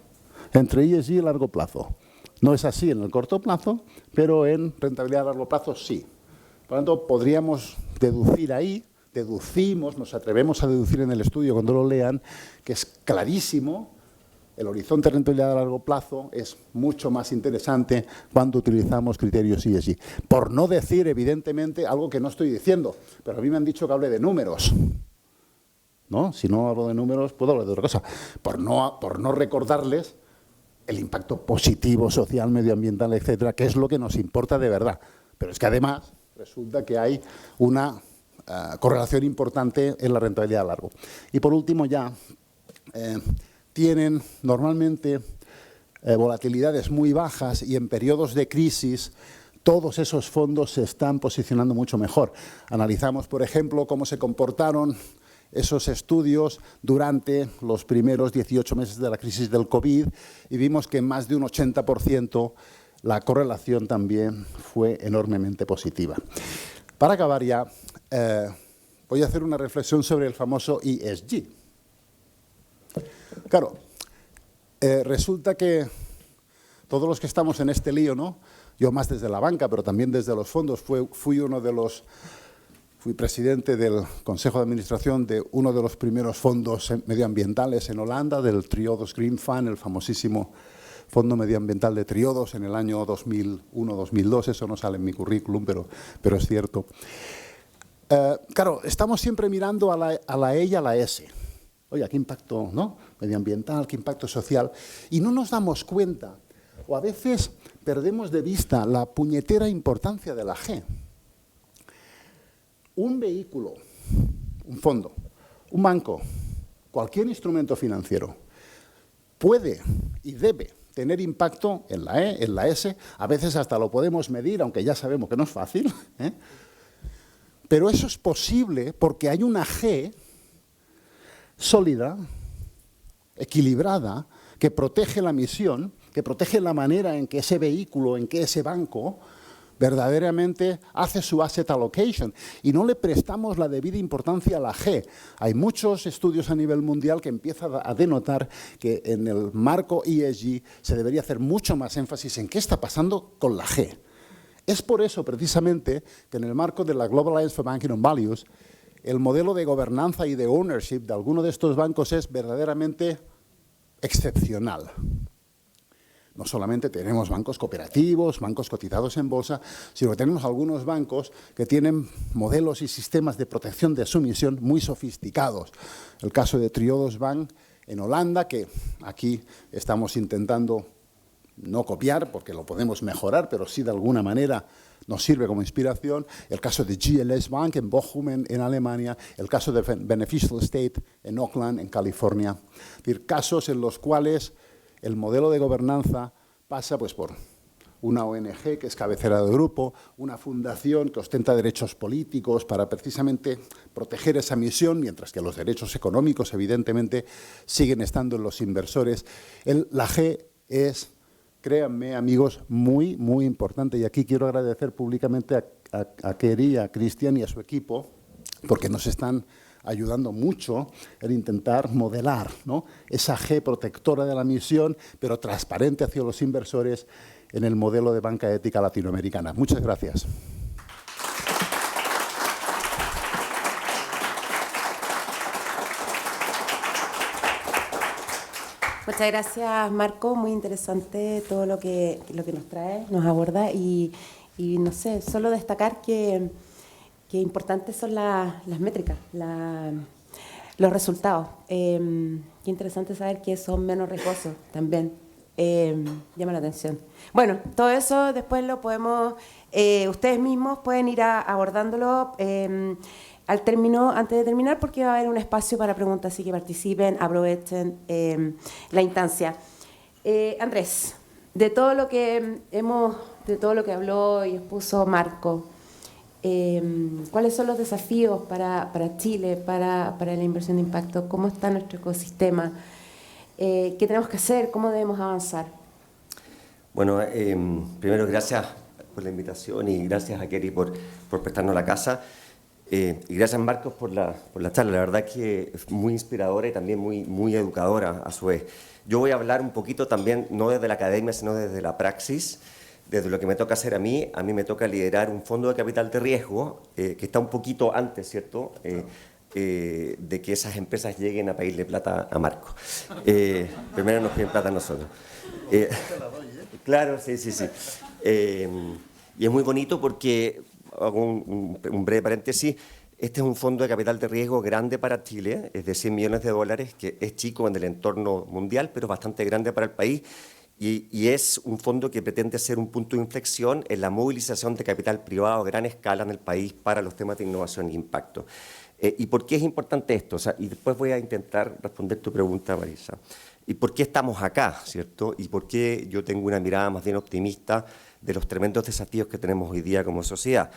entre ESG y largo plazo. No es así en el corto plazo, pero en rentabilidad a largo plazo sí. Por lo tanto, podríamos deducir ahí, nos atrevemos a deducir en el estudio cuando lo lean, que es clarísimo. El horizonte de rentabilidad a largo plazo es mucho más interesante cuando utilizamos criterios ESG. Por no decir, evidentemente, algo que no estoy diciendo, pero a mí me han dicho que hable de números, ¿no? Si no hablo de números, puedo hablar de otra cosa. Por no recordarles el impacto positivo, social, medioambiental, etcétera, que es lo que nos importa de verdad. Pero es que además resulta que hay una correlación importante en la rentabilidad a largo. Y por último ya, tienen normalmente volatilidades muy bajas y en periodos de crisis todos esos fondos se están posicionando mucho mejor. Analizamos, por ejemplo, cómo se comportaron esos estudios durante los primeros 18 meses de la crisis del COVID y vimos que en más de un 80% la correlación también fue enormemente positiva. Para acabar ya, voy a hacer una reflexión sobre el famoso ESG. Claro, resulta que todos los que estamos en este lío, ¿no? Yo más desde la banca, pero también desde los fondos, fui presidente del Consejo de Administración de uno de los primeros fondos medioambientales en Holanda, del Triodos Green Fund, el famosísimo Fondo Medioambiental de Triodos en el año 2001-2002, eso no sale en mi currículum, pero es cierto. Claro, estamos siempre mirando a la E y a la S. Oye, ¿qué impacto, no? Medioambiental, qué impacto social? Y no nos damos cuenta, o a veces perdemos de vista la puñetera importancia de la G. Un vehículo, un fondo, un banco, cualquier instrumento financiero puede y debe tener impacto en la E, en la S, a veces hasta lo podemos medir, aunque ya sabemos que no es fácil, ¿eh? Pero eso es posible porque hay una G sólida, equilibrada, que protege la misión, que protege la manera en que ese vehículo, en que ese banco verdaderamente hace su asset allocation y no le prestamos la debida importancia a la G. Hay muchos estudios a nivel mundial que empiezan a denotar que en el marco ESG se debería hacer mucho más énfasis en qué está pasando con la G. Es por eso, precisamente, que en el marco de la Global Alliance for Banking on Values, el modelo de gobernanza y de ownership de alguno de estos bancos es verdaderamente excepcional. No solamente tenemos bancos cooperativos, bancos cotizados en bolsa, sino que tenemos algunos bancos que tienen modelos y sistemas de protección de su misión muy sofisticados. El caso de Triodos Bank en Holanda, que aquí estamos intentando no copiar, porque lo podemos mejorar, pero sí de alguna manera nos sirve como inspiración. El caso de GLS Bank en Bochum, en Alemania. El caso de Beneficial State en Oakland, en California. Es decir, casos en los cuales el modelo de gobernanza pasa pues, por una ONG que es cabecera de grupo, una fundación que ostenta derechos políticos para precisamente proteger esa misión, mientras que los derechos económicos, evidentemente, siguen estando en los inversores. La G es, créanme, amigos, muy, muy importante. Y aquí quiero agradecer públicamente a Kerry, a Cristian y a su equipo, porque nos están ayudando mucho en intentar modelar, ¿no?, esa G protectora de la misión, pero transparente hacia los inversores en el modelo de banca ética latinoamericana. Muchas gracias. Muchas gracias, Marco. Muy interesante todo lo que nos trae, nos aborda y no sé, solo destacar que importantes son las métricas, los resultados. Qué interesante saber que son menos riesgosos también. Llama la atención. Bueno, todo eso después lo podemos, ustedes mismos pueden ir abordándolo antes de terminar, porque va a haber un espacio para preguntas, así que participen, aprovechen la instancia. Andrés, de todo lo que habló y expuso Marco, ¿cuáles son los desafíos para Chile, para la inversión de impacto? ¿Cómo está nuestro ecosistema? ¿Qué tenemos que hacer? ¿Cómo debemos avanzar? Bueno, primero gracias por la invitación y gracias a Kerry por prestarnos la casa. Y gracias, Marcos, por la charla. La verdad que es muy inspiradora y también muy educadora a su vez. Yo voy a hablar un poquito también, no desde la academia, sino desde la praxis, desde lo que me toca hacer a mí. A mí me toca liderar un fondo de capital de riesgo que está un poquito antes, ¿cierto?, de que esas empresas lleguen a pedirle plata a Marco. Primero nos piden plata a nosotros. Claro, sí. Y es muy bonito porque, hago un breve paréntesis, este es un fondo de capital de riesgo grande para Chile, es de $100 millones, que es chico en el entorno mundial, pero bastante grande para el país. Y es un fondo que pretende ser un punto de inflexión en la movilización de capital privado a gran escala en el país para los temas de innovación e impacto. ¿Y por qué es importante esto? O sea, y después voy a intentar responder tu pregunta, Marisa. ¿Y por qué estamos acá, cierto? ¿Y por qué yo tengo una mirada más bien optimista de los tremendos desafíos que tenemos hoy día como sociedad?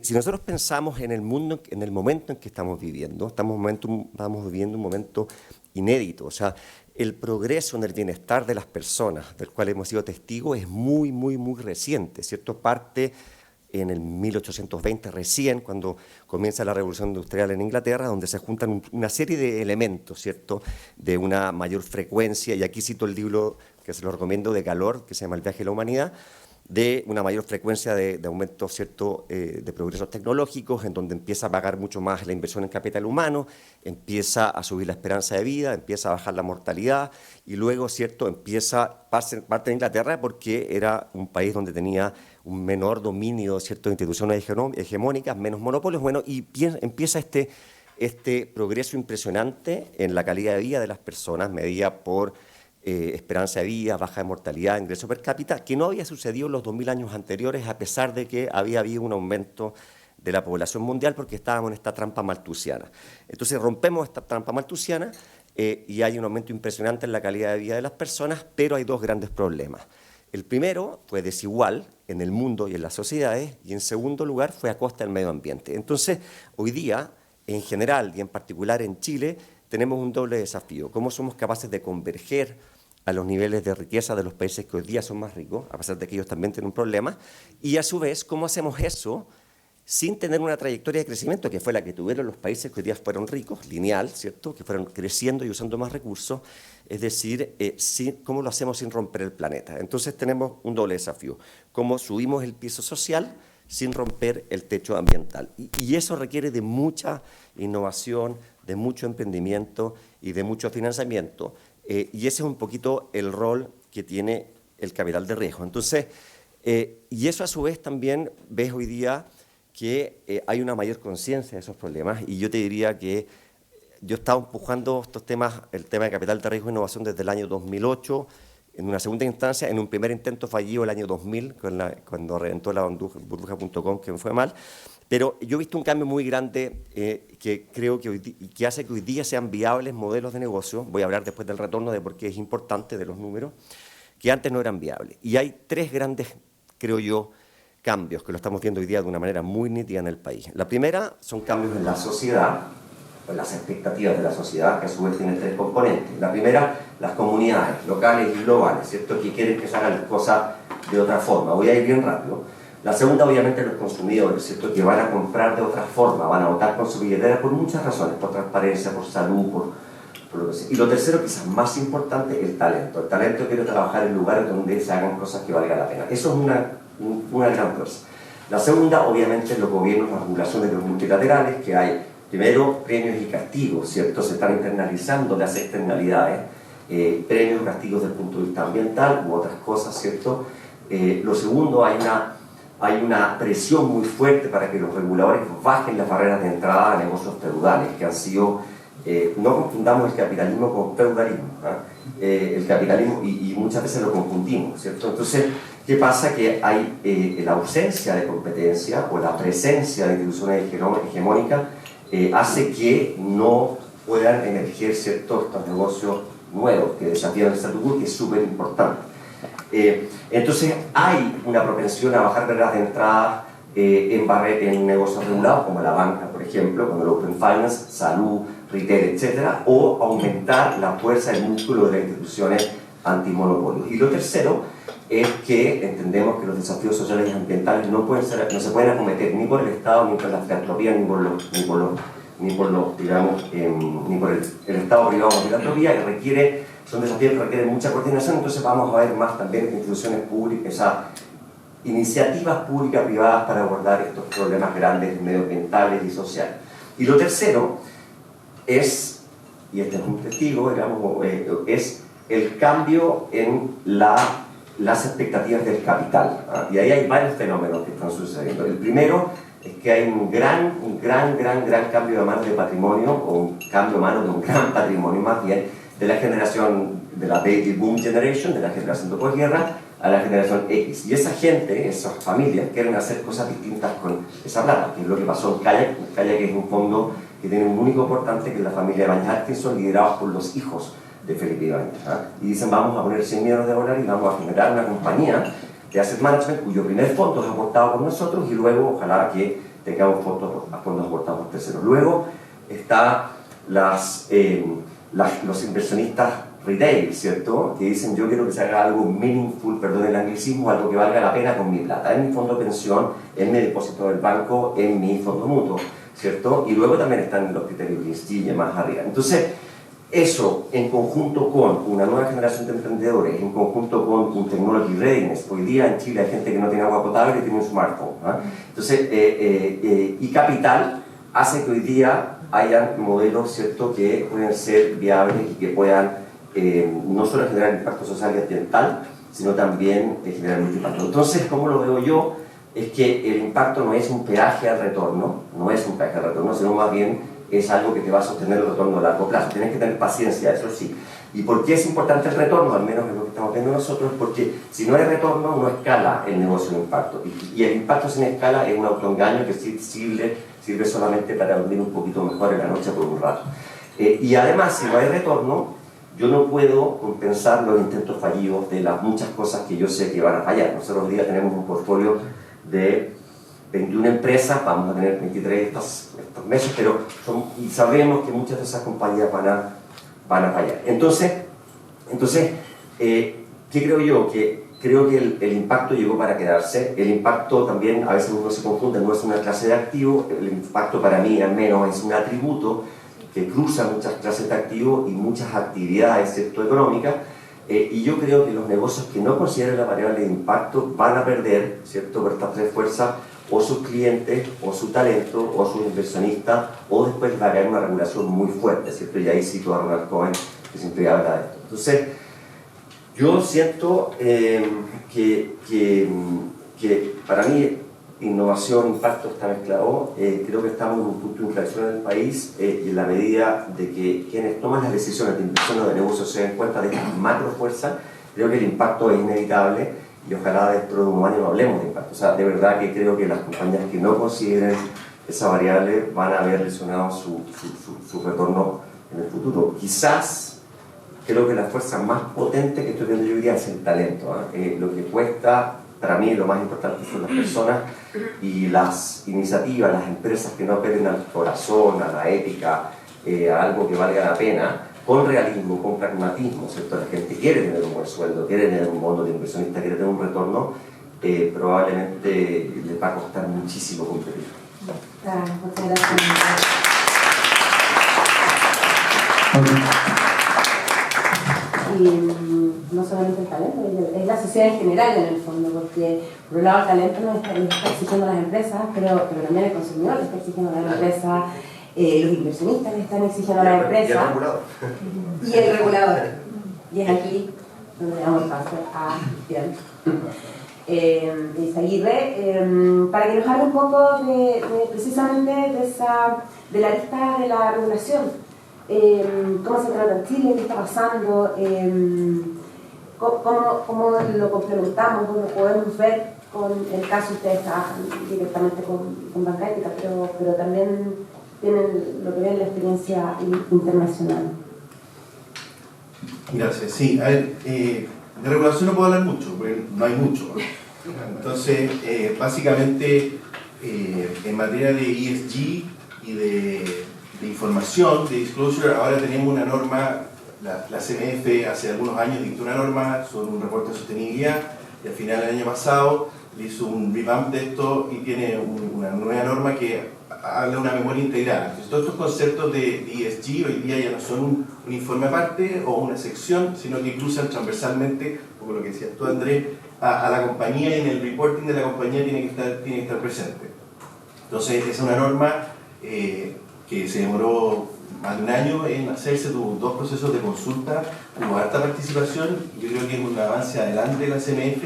Si nosotros pensamos en el mundo, en el momento en que estamos viviendo, estamos viviendo un momento inédito. O sea, el progreso en el bienestar de las personas, del cual hemos sido testigos, es muy, muy, muy reciente, ¿cierto? Parte en el 1820 recién, cuando comienza la Revolución Industrial en Inglaterra, donde se juntan una serie de elementos, ¿cierto?, de una mayor frecuencia, y aquí cito el libro que se lo recomiendo de Calor, que se llama El viaje de la humanidad, de una mayor frecuencia de aumento, ¿cierto?, de progresos tecnológicos, en donde empieza a pagar mucho más la inversión en capital humano, empieza a subir la esperanza de vida, empieza a bajar la mortalidad, y luego, ¿cierto?, parte de Inglaterra porque era un país donde tenía un menor dominio, ¿cierto?, de instituciones hegemónicas, menos monopolios, bueno, y empieza este progreso impresionante en la calidad de vida de las personas, medida por esperanza de vida, baja de mortalidad, ingreso per cápita, que no había sucedido en los 2000 años anteriores, a pesar de que había habido un aumento de la población mundial porque estábamos en esta trampa malthusiana. Entonces rompemos esta trampa malthusiana y hay un aumento impresionante en la calidad de vida de las personas, pero hay dos grandes problemas. El primero fue desigual en el mundo y en las sociedades, y en segundo lugar fue a costa del medio ambiente. Entonces, hoy día, en general y en particular en Chile, tenemos un doble desafío: cómo somos capaces de converger a los niveles de riqueza de los países que hoy día son más ricos, a pesar de que ellos también tienen un problema, y a su vez, cómo hacemos eso sin tener una trayectoria de crecimiento que fue la que tuvieron los países que hoy día fueron ricos, lineal, ¿cierto?, que fueron creciendo y usando más recursos, es decir, cómo lo hacemos sin romper el planeta. Entonces tenemos un doble desafío: cómo subimos el piso social sin romper el techo ambiental. Y eso requiere de mucha innovación, de mucho emprendimiento y de mucho financiamiento. Y ese es un poquito el rol que tiene el capital de riesgo. Entonces, y eso a su vez también ves hoy día que hay una mayor conciencia de esos problemas, y yo te diría que yo he estado empujando estos temas, el tema de capital de riesgo e innovación desde el año 2008, en una segunda instancia, en un primer intento fallido el año 2000, cuando reventó la burbuja.com, que me fue mal. Pero yo he visto un cambio muy grande que creo que hace que hoy día sean viables modelos de negocio. Voy a hablar después del retorno de por qué es importante, de los números, que antes no eran viables. Y hay tres grandes, creo yo, cambios que lo estamos viendo hoy día de una manera muy nítida en el país. La primera son cambios en la sociedad, en las expectativas de la sociedad, que a su vez tienen tres componentes. La primera, las comunidades locales y globales, ¿cierto?, que quieren que se hagan las cosas de otra forma. Voy a ir bien rápido. La segunda, obviamente, los consumidores, ¿cierto?, que van a comprar de otra forma, van a votar con su billetera por muchas razones, por transparencia, por salud, por lo que sea. Y lo tercero, quizás más importante, el talento. El talento quiere trabajar en lugares donde se hagan cosas que valgan la pena. Eso es una gran fuerza. La segunda, obviamente, los gobiernos, las regulaciones de los multilaterales, que hay, primero, premios y castigos, ¿cierto? Se están internalizando las externalidades, premios y castigos desde el punto de vista ambiental u otras cosas, ¿cierto? Lo segundo, hay una presión muy fuerte para que los reguladores bajen las barreras de entrada a negocios feudales, que han sido, no confundamos el capitalismo con feudalismo, ¿eh? El capitalismo, y muchas veces lo confundimos, ¿cierto? Entonces, ¿qué pasa? Que hay la ausencia de competencia o la presencia de instituciones hegemónicas hace que no puedan emerger, ¿cierto?, estos negocios nuevos que desafían el statu quo, que es súper importante. Entonces hay una propensión a bajar barreras de entrada en negocios regulados como la banca, por ejemplo, como el Open Finance, salud, retail, etcétera, o aumentar la fuerza del músculo de las instituciones antimonopolios. Y lo tercero es que entendemos que los desafíos sociales y ambientales no se pueden acometer ni por el Estado, ni por la filantropía, ni por el Estado privado de filantropía, y son desafíos que requieren mucha coordinación. Entonces vamos a ver más también instituciones públicas, o sea, iniciativas públicas privadas para abordar estos problemas grandes medioambientales y sociales. Y lo tercero es, y este es un testigo, digamos, es el cambio en las expectativas del capital, ¿ah? Y ahí hay varios fenómenos que están sucediendo. El primero es que hay un gran cambio de manos de patrimonio, o un cambio de manos de un gran patrimonio más bien, de la generación, de la Baby Boom Generation, de la generación de posguerra, a la generación X. Y esa gente, esas familias, quieren hacer cosas distintas con esa plata, que es lo que pasó en Kayak. Kayak es un fondo que tiene un único importante, que es la familia de Bañez Atkinson, liderados por los hijos de Felipe Ibáñez, ¿ah? Y dicen, vamos a poner 100 millones de dólares y vamos a generar una compañía de asset management cuyo primer fondo es aportado por nosotros, y luego ojalá que tengamos fondos aportados por terceros. Luego está los inversionistas retail, ¿cierto? Que dicen, yo quiero que se haga algo meaningful, perdón el anglicismo, algo que valga la pena con mi plata, en mi fondo de pensión, en mi depósito del banco, en mi fondo mutuo, ¿cierto? Y luego también están los criterios ESG más arriba. Entonces, eso en conjunto con una nueva generación de emprendedores, en conjunto con un technology readiness, hoy día en Chile hay gente que no tiene agua potable y tiene un smartphone, ¿eh? Entonces, y capital hace que hoy día hayan modelos, ¿cierto?, que pueden ser viables y que puedan no solo generar impacto social y ambiental, sino también generar mucho impacto. Entonces, ¿cómo lo veo yo? Es que el impacto no es un peaje al retorno, sino más bien es algo que te va a sostener el retorno a largo plazo. Tienes que tener paciencia, eso sí. ¿Y por qué es importante el retorno? Al menos en lo que estamos viendo nosotros, porque si no hay retorno, no escala el negocio de impacto. Y el impacto sin escala es un autoengaño que sirve solamente para dormir un poquito mejor en la noche por un rato. Y además, si no hay retorno, yo no puedo compensar los intentos fallidos de las muchas cosas que yo sé que van a fallar. Nosotros hoy día tenemos un portfolio de 21 empresas, vamos a tener 23 estos meses, pero y sabemos que muchas de esas compañías van a fallar. Entonces ¿qué creo yo? Creo que el impacto llegó para quedarse. El impacto también, a veces uno se confunde, no es una clase de activo. El impacto para mí, al menos, es un atributo que cruza muchas clases de activos y muchas actividades, ¿cierto?, económicas. Y yo creo que los negocios que no consideren la variable de impacto van a perder, ¿cierto?, por estas tres fuerzas, o sus clientes, o su talento, o sus inversionistas, o después va a haber una regulación muy fuerte, ¿cierto? Y ahí cito a Ronald Cohen, que siempre habla de esto. Entonces, yo siento que para mí innovación, impacto está mezclado. Creo que estamos en un punto de inflexión en el país y en la medida de que quienes toman las decisiones de inversión o de negocio se den cuenta de estas macro fuerzas, creo que el impacto es inevitable y ojalá dentro de un año no hablemos de impacto. O sea, de verdad que creo que las compañías que no consideren esa variable van a ver lesionado su retorno en el futuro. Quizás creo que la fuerza más potente que estoy viendo yo hoy día es el talento, ¿eh? Lo que cuesta, para mí lo más importante son las personas y las iniciativas, las empresas que no apelen al corazón, a la ética, a algo que valga la pena, con realismo, con pragmatismo, ¿cierto? La gente quiere tener un buen sueldo, quiere tener un bono de inversionista, quiere tener un retorno, probablemente les va a costar muchísimo competir. Muchas gracias. Y no solamente el talento, es la sociedad en general en el fondo, porque por un lado el talento nos está exigiendo a las empresas, pero también el consumidor le está exigiendo a las empresas, los inversionistas le están exigiendo a las empresas. Y el regulador. Y es aquí donde le damos paso a Cristian Izaguirre, para que nos hable un poco precisamente de la lista de la regulación. ¿Cómo se trata en Chile? ¿Qué está pasando? ¿Cómo lo complementamos? ¿Cómo lo podemos ver con el caso? Ustedes trabajan directamente con banca ética, pero también tienen lo que ven la experiencia internacional. Gracias. Sí, a ver, de regulación no puedo hablar mucho, porque no hay mucho. Entonces, básicamente, en materia de ESG y de información, de disclosure, ahora tenemos una norma, la CMF hace algunos años dictó una norma sobre un reporte de sostenibilidad y al final del año pasado le hizo un revamp de esto y tiene una nueva norma que habla de una memoria integral. Entonces, todos estos conceptos de ESG hoy día ya no son un informe aparte o una sección, sino que cruzan transversalmente, como lo que decías tú, Andrés, a la compañía, y en el reporting de la compañía tiene que estar presente. Entonces, es una norma que se demoró más de un año en hacerse, tuvo 2 procesos de consulta, hubo alta participación, y yo creo que es un avance adelante de la CMF,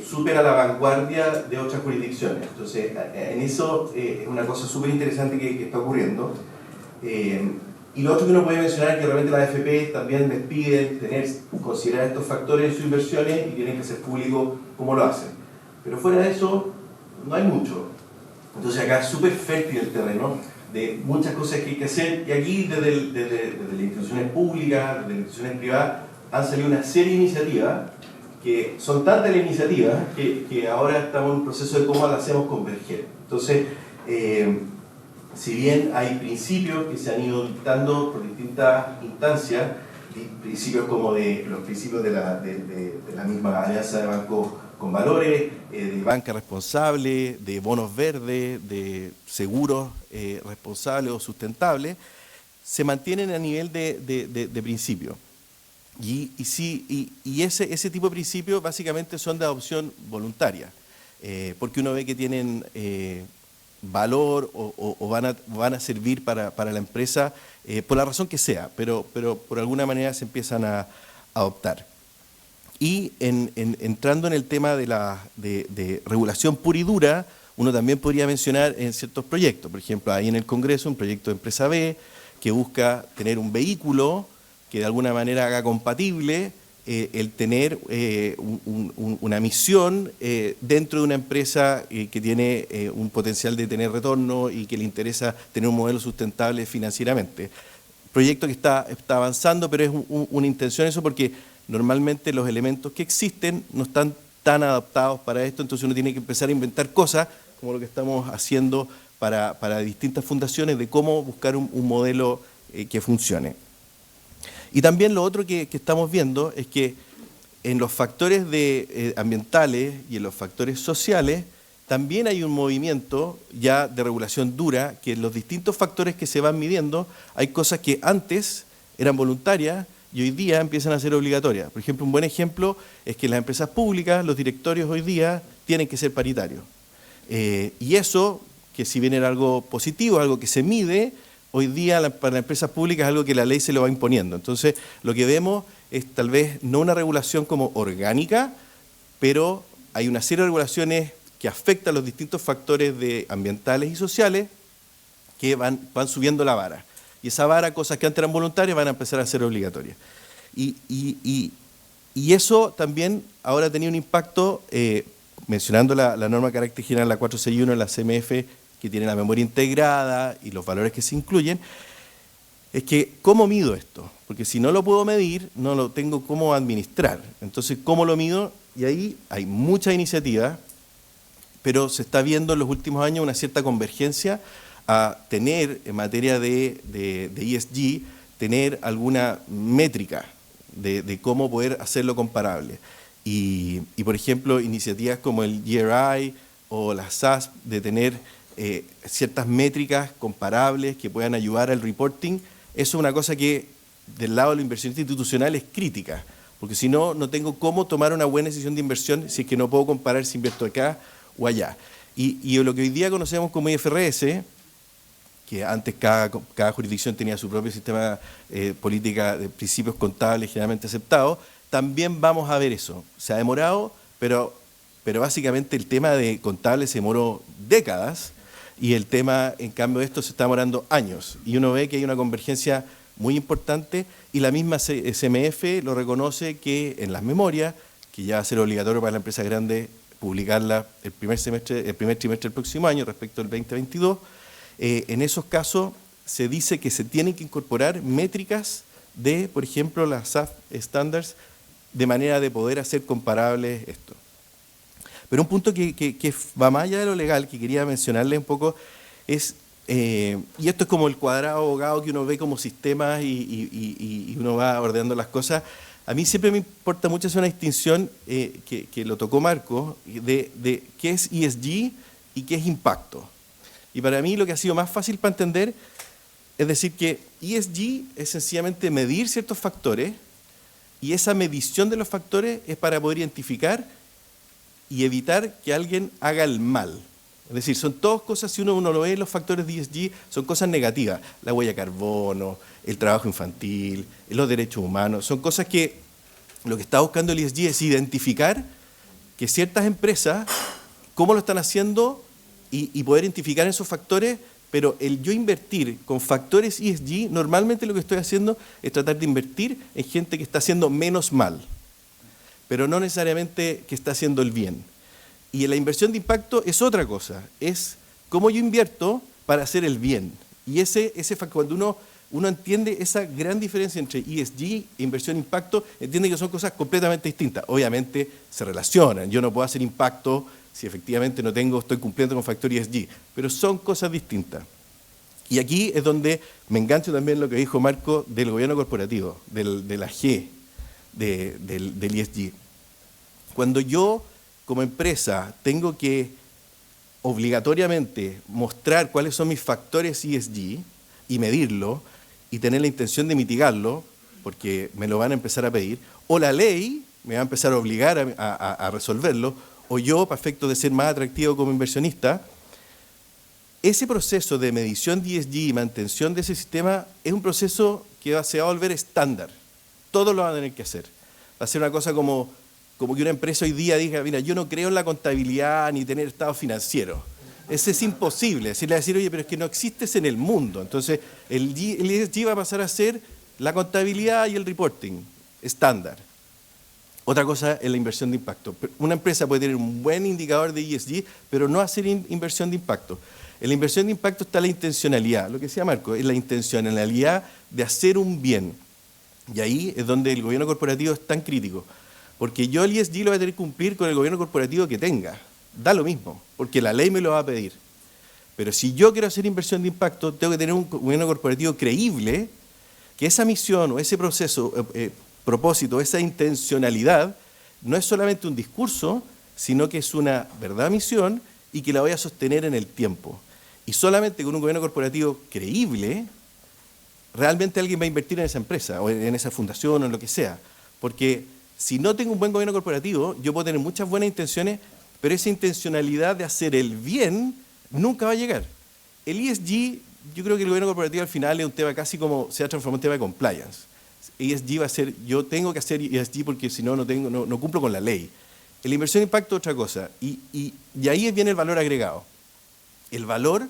supera la vanguardia de otras jurisdicciones. Entonces, en eso es una cosa súper interesante que está ocurriendo. Y lo otro que uno puede mencionar es que realmente las AFP también les piden considerar estos factores en sus inversiones y tienen que ser públicos cómo lo hacen. Pero fuera de eso, no hay mucho. Entonces acá es súper fértil el terreno de muchas cosas que hay que hacer, y aquí desde las instituciones públicas, desde las instituciones privadas, han salido una serie de iniciativas que son tantas las iniciativas que ahora estamos en un proceso de cómo las hacemos converger. Entonces, Si bien hay principios que se han ido dictando por distintas instancias, principios como los principios de la misma alianza de bancos con valores, de banca responsable, de bonos verdes, de seguros responsables o sustentables, se mantienen a nivel de principio. Y ese tipo de principios básicamente son de adopción voluntaria, porque uno ve que tienen valor o van a servir para la empresa por la razón que sea, pero por alguna manera se empiezan a adoptar. Y entrando en el tema de regulación pura y dura, uno también podría mencionar en ciertos proyectos. Por ejemplo, hay en el Congreso un proyecto de Empresa B que busca tener un vehículo que de alguna manera haga compatible el tener una misión dentro de una empresa que tiene un potencial de tener retorno y que le interesa tener un modelo sustentable financieramente. Proyecto que está avanzando, pero es una intención eso porque normalmente los elementos que existen no están tan adaptados para esto, entonces uno tiene que empezar a inventar cosas, como lo que estamos haciendo para distintas fundaciones, de cómo buscar un modelo que funcione. Y también lo otro que estamos viendo es que en los factores ambientales y en los factores sociales también hay un movimiento ya de regulación dura, que en los distintos factores que se van midiendo hay cosas que antes eran voluntarias y hoy día empiezan a ser obligatorias. Por ejemplo, un buen ejemplo es que en las empresas públicas los directorios hoy día tienen que ser paritarios. Y eso, que si bien era algo positivo, algo que se mide, hoy día para las empresas públicas es algo que la ley se lo va imponiendo. Entonces, lo que vemos es tal vez no una regulación como orgánica, pero hay una serie de regulaciones que afectan los distintos factores ambientales y sociales que van subiendo la vara. Y esa vara, cosas que antes eran voluntarias, van a empezar a ser obligatorias. Y eso también ahora ha tenido un impacto, mencionando la norma de carácter general, la 461 en la CMF, que tiene la memoria integrada y los valores que se incluyen, es que ¿cómo mido esto? Porque si no lo puedo medir, no lo tengo cómo administrar. Entonces, ¿cómo lo mido? Y ahí hay muchas iniciativas, pero se está viendo en los últimos años una cierta convergencia a tener, en materia de ESG, tener alguna métrica de cómo poder hacerlo comparable. Y, por ejemplo, iniciativas como el GRI o la SASP de tener ciertas métricas comparables que puedan ayudar al reporting, eso es una cosa que del lado de la inversión institucional es crítica, porque si no, no tengo cómo tomar una buena decisión de inversión si es que no puedo comparar si invierto acá o allá. Y lo que hoy día conocemos como IFRS, que antes cada jurisdicción tenía su propio sistema política de principios contables generalmente aceptados, también vamos a ver eso. Se ha demorado, pero básicamente el tema de contables se demoró décadas y el tema, en cambio, de esto se está demorando años. Y uno ve que hay una convergencia muy importante y la misma CMF lo reconoce que en las memorias, que ya va a ser obligatorio para la empresa grande publicarla el primer trimestre del próximo año respecto al 2022, en esos casos se dice que se tienen que incorporar métricas de, por ejemplo, las SASP Standards, de manera de poder hacer comparables esto. Pero un punto que va más allá de lo legal, que quería mencionarle un poco, es, y esto es como el cuadrado abogado que uno ve como sistemas y uno va ordenando las cosas. A mí siempre me importa mucho hacer una distinción, que lo tocó Marco, de qué es ESG y qué es impacto. Y para mí lo que ha sido más fácil para entender es decir que ESG es sencillamente medir ciertos factores y esa medición de los factores es para poder identificar y evitar que alguien haga el mal. Es decir, son todas cosas, si uno lo ve, los factores de ESG son cosas negativas. La huella de carbono, el trabajo infantil, los derechos humanos, son cosas que lo que está buscando el ESG es identificar que ciertas empresas, cómo lo están haciendo y poder identificar esos factores, pero el yo invertir con factores ESG, normalmente lo que estoy haciendo es tratar de invertir en gente que está haciendo menos mal, pero no necesariamente que está haciendo el bien. Y la inversión de impacto es otra cosa, es cómo yo invierto para hacer el bien. Y cuando uno entiende esa gran diferencia entre ESG e inversión de impacto, entiende que son cosas completamente distintas. Obviamente se relacionan, yo no puedo hacer impacto si efectivamente estoy cumpliendo con factor ESG, pero son cosas distintas. Y aquí es donde me engancho también lo que dijo Marco del gobierno corporativo, de la G, del ESG. Cuando yo, como empresa, tengo que obligatoriamente mostrar cuáles son mis factores ESG y medirlo y tener la intención de mitigarlo, porque me lo van a empezar a pedir, o la ley me va a empezar a obligar a resolverlo, o yo, para efectos de ser más atractivo como inversionista, ese proceso de medición de ESG y mantención de ese sistema es un proceso que se va a volver estándar. Todos lo van a tener que hacer. Va a ser una cosa como que una empresa hoy día diga, mira, yo no creo en la contabilidad ni tener estado financiero. Eso es imposible. Decir, oye, pero es que no existes en el mundo. Entonces, el ESG va a pasar a ser la contabilidad y el reporting estándar. Otra cosa es la inversión de impacto. Una empresa puede tener un buen indicador de ESG, pero no hacer inversión de impacto. En la inversión de impacto está la intencionalidad. Lo que decía Marco, es la intencionalidad de hacer un bien. Y ahí es donde el gobierno corporativo es tan crítico. Porque yo el ESG lo voy a tener que cumplir con el gobierno corporativo que tenga. Da lo mismo, porque la ley me lo va a pedir. Pero si yo quiero hacer inversión de impacto, tengo que tener un gobierno corporativo creíble, que esa misión o ese proceso, propósito, esa intencionalidad, no es solamente un discurso, sino que es una verdad misión y que la voy a sostener en el tiempo. Y solamente con un gobierno corporativo creíble, realmente alguien va a invertir en esa empresa, o en esa fundación, o en lo que sea. Porque si no tengo un buen gobierno corporativo, yo puedo tener muchas buenas intenciones, pero esa intencionalidad de hacer el bien nunca va a llegar. El ESG, yo creo que el gobierno corporativo al final es un tema casi como se ha transformado en un tema de compliance. ESG va a ser, yo tengo que hacer ESG porque si no, no cumplo con la ley. En la inversión de impacto es otra cosa, y ahí viene el valor agregado. El valor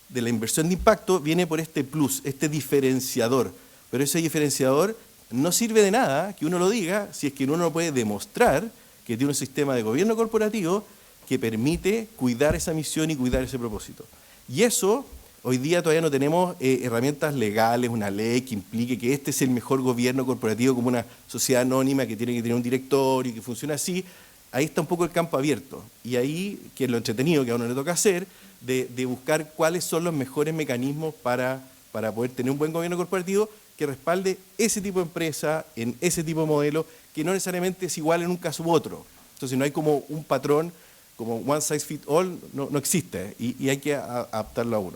de la inversión de impacto viene por este plus, este diferenciador, pero ese diferenciador no sirve de nada que uno lo diga si es que uno no puede demostrar que tiene un sistema de gobierno corporativo que permite cuidar esa misión y cuidar ese propósito. Y eso, hoy día todavía no tenemos herramientas legales, una ley que implique que este es el mejor gobierno corporativo como una sociedad anónima que tiene que tener un directorio y que funciona así. Ahí está un poco el campo abierto. Y ahí, que es lo entretenido que a uno le toca hacer, de buscar cuáles son los mejores mecanismos para poder tener un buen gobierno corporativo que respalde ese tipo de empresa, en ese tipo de modelo, que no necesariamente es igual en un caso u otro. Entonces no hay como un patrón, como one size fit all, no existe, y hay que adaptarlo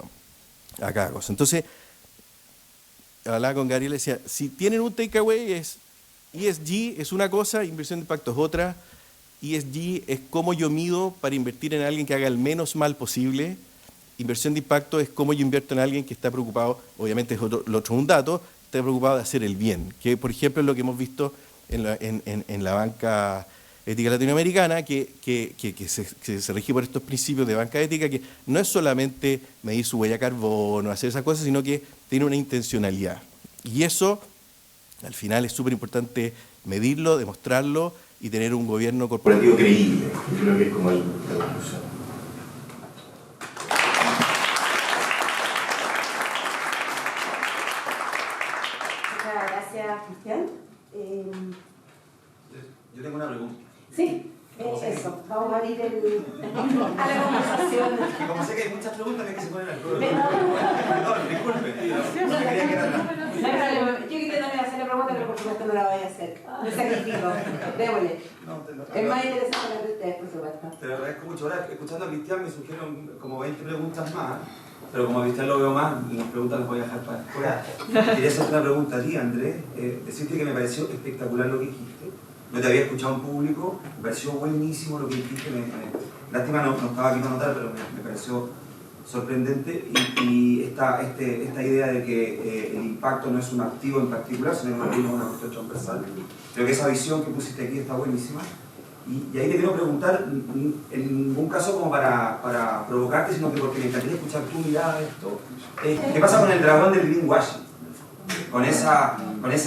a cada cosa. Entonces, hablaba con Gabriel y decía, si tienen un takeaway, es ESG es una cosa, inversión de impacto es otra. ESG es cómo yo mido para invertir en alguien que haga el menos mal posible. Inversión de impacto es cómo yo invierto en alguien que está preocupado, obviamente es lo otro un dato, está preocupado de hacer el bien. Que, por ejemplo, es lo que hemos visto en la banca ética latinoamericana, que se rige por estos principios de banca ética, que no es solamente medir su huella de carbono, hacer esas cosas, sino que tiene una intencionalidad. Y eso, al final, es súper importante medirlo, demostrarlo y tener un gobierno corporativo creíble. Yo creo que es como la conclusión. Muchas gracias, Cristian. Yo tengo una pregunta. Sí, eso. Vamos a abrir a la conversación. Como sé que hay muchas preguntas que se ponen al juego. No, disculpe. No quería que era No hay problema. Yo quería también hacer la pregunta, pero por supuesto no la voy a hacer. Me sacrifico. Démosle. Es más interesante la de ustedes, por supuesto. Te agradezco mucho. Ahora, escuchando a Cristian, me surgieron como 20 preguntas más. Pero como a Cristian lo veo más, las preguntas las voy a dejar para después. Quería hacerte una pregunta a ti, Andrés. Decirte que me pareció espectacular lo que dijiste. No te había escuchado en público, me pareció buenísimo lo que dijiste. Lástima no estaba aquí para anotar, pero me pareció sorprendente. Y esta idea de que el impacto no es un activo en particular, sino que es una cuestión transversal. Creo que esa visión que pusiste aquí está buenísima. Y ahí te quiero preguntar, en ningún caso como para provocarte, sino que porque me encantaría escuchar tu mirada de esto. ¿Qué pasa con el dragón del greenwashing? Con esa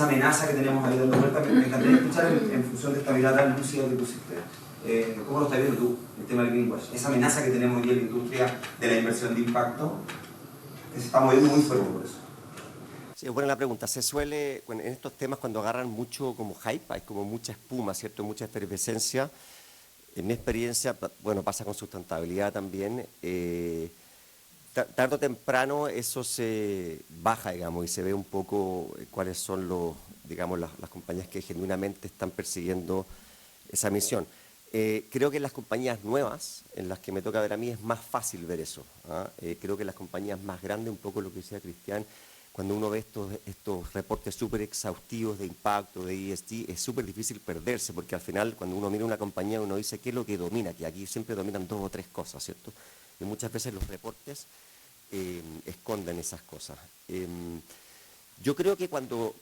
amenaza que tenemos ahí dando vuelta, me encantaría escuchar en función de esta mirada tan lúcida que pusiste. ¿Cómo lo estás viendo tú, el tema del greenwashing? Esa amenaza que tenemos hoy en la industria de la inversión de impacto, que se está moviendo muy fuerte por eso. Sí, es buena la pregunta. Se suele, en estos temas, cuando agarran mucho como hype, hay como mucha espuma, ¿cierto? Mucha efervescencia. En mi experiencia, bueno, pasa con sustentabilidad también, tarde o temprano eso se baja, digamos, y se ve un poco cuáles son digamos, las compañías que genuinamente están persiguiendo esa misión. Creo que en las compañías nuevas, en las que me toca ver a mí, es más fácil ver eso, ¿ah? Creo que en las compañías más grandes, un poco lo que decía Cristian, cuando uno ve estos reportes súper exhaustivos de impacto, de ESG, es súper difícil perderse, porque al final, cuando uno mira una compañía, uno dice qué es lo que domina, que aquí siempre dominan 2 o 3 cosas, ¿cierto? Y muchas veces los reportes esconden esas cosas. Yo creo que cuando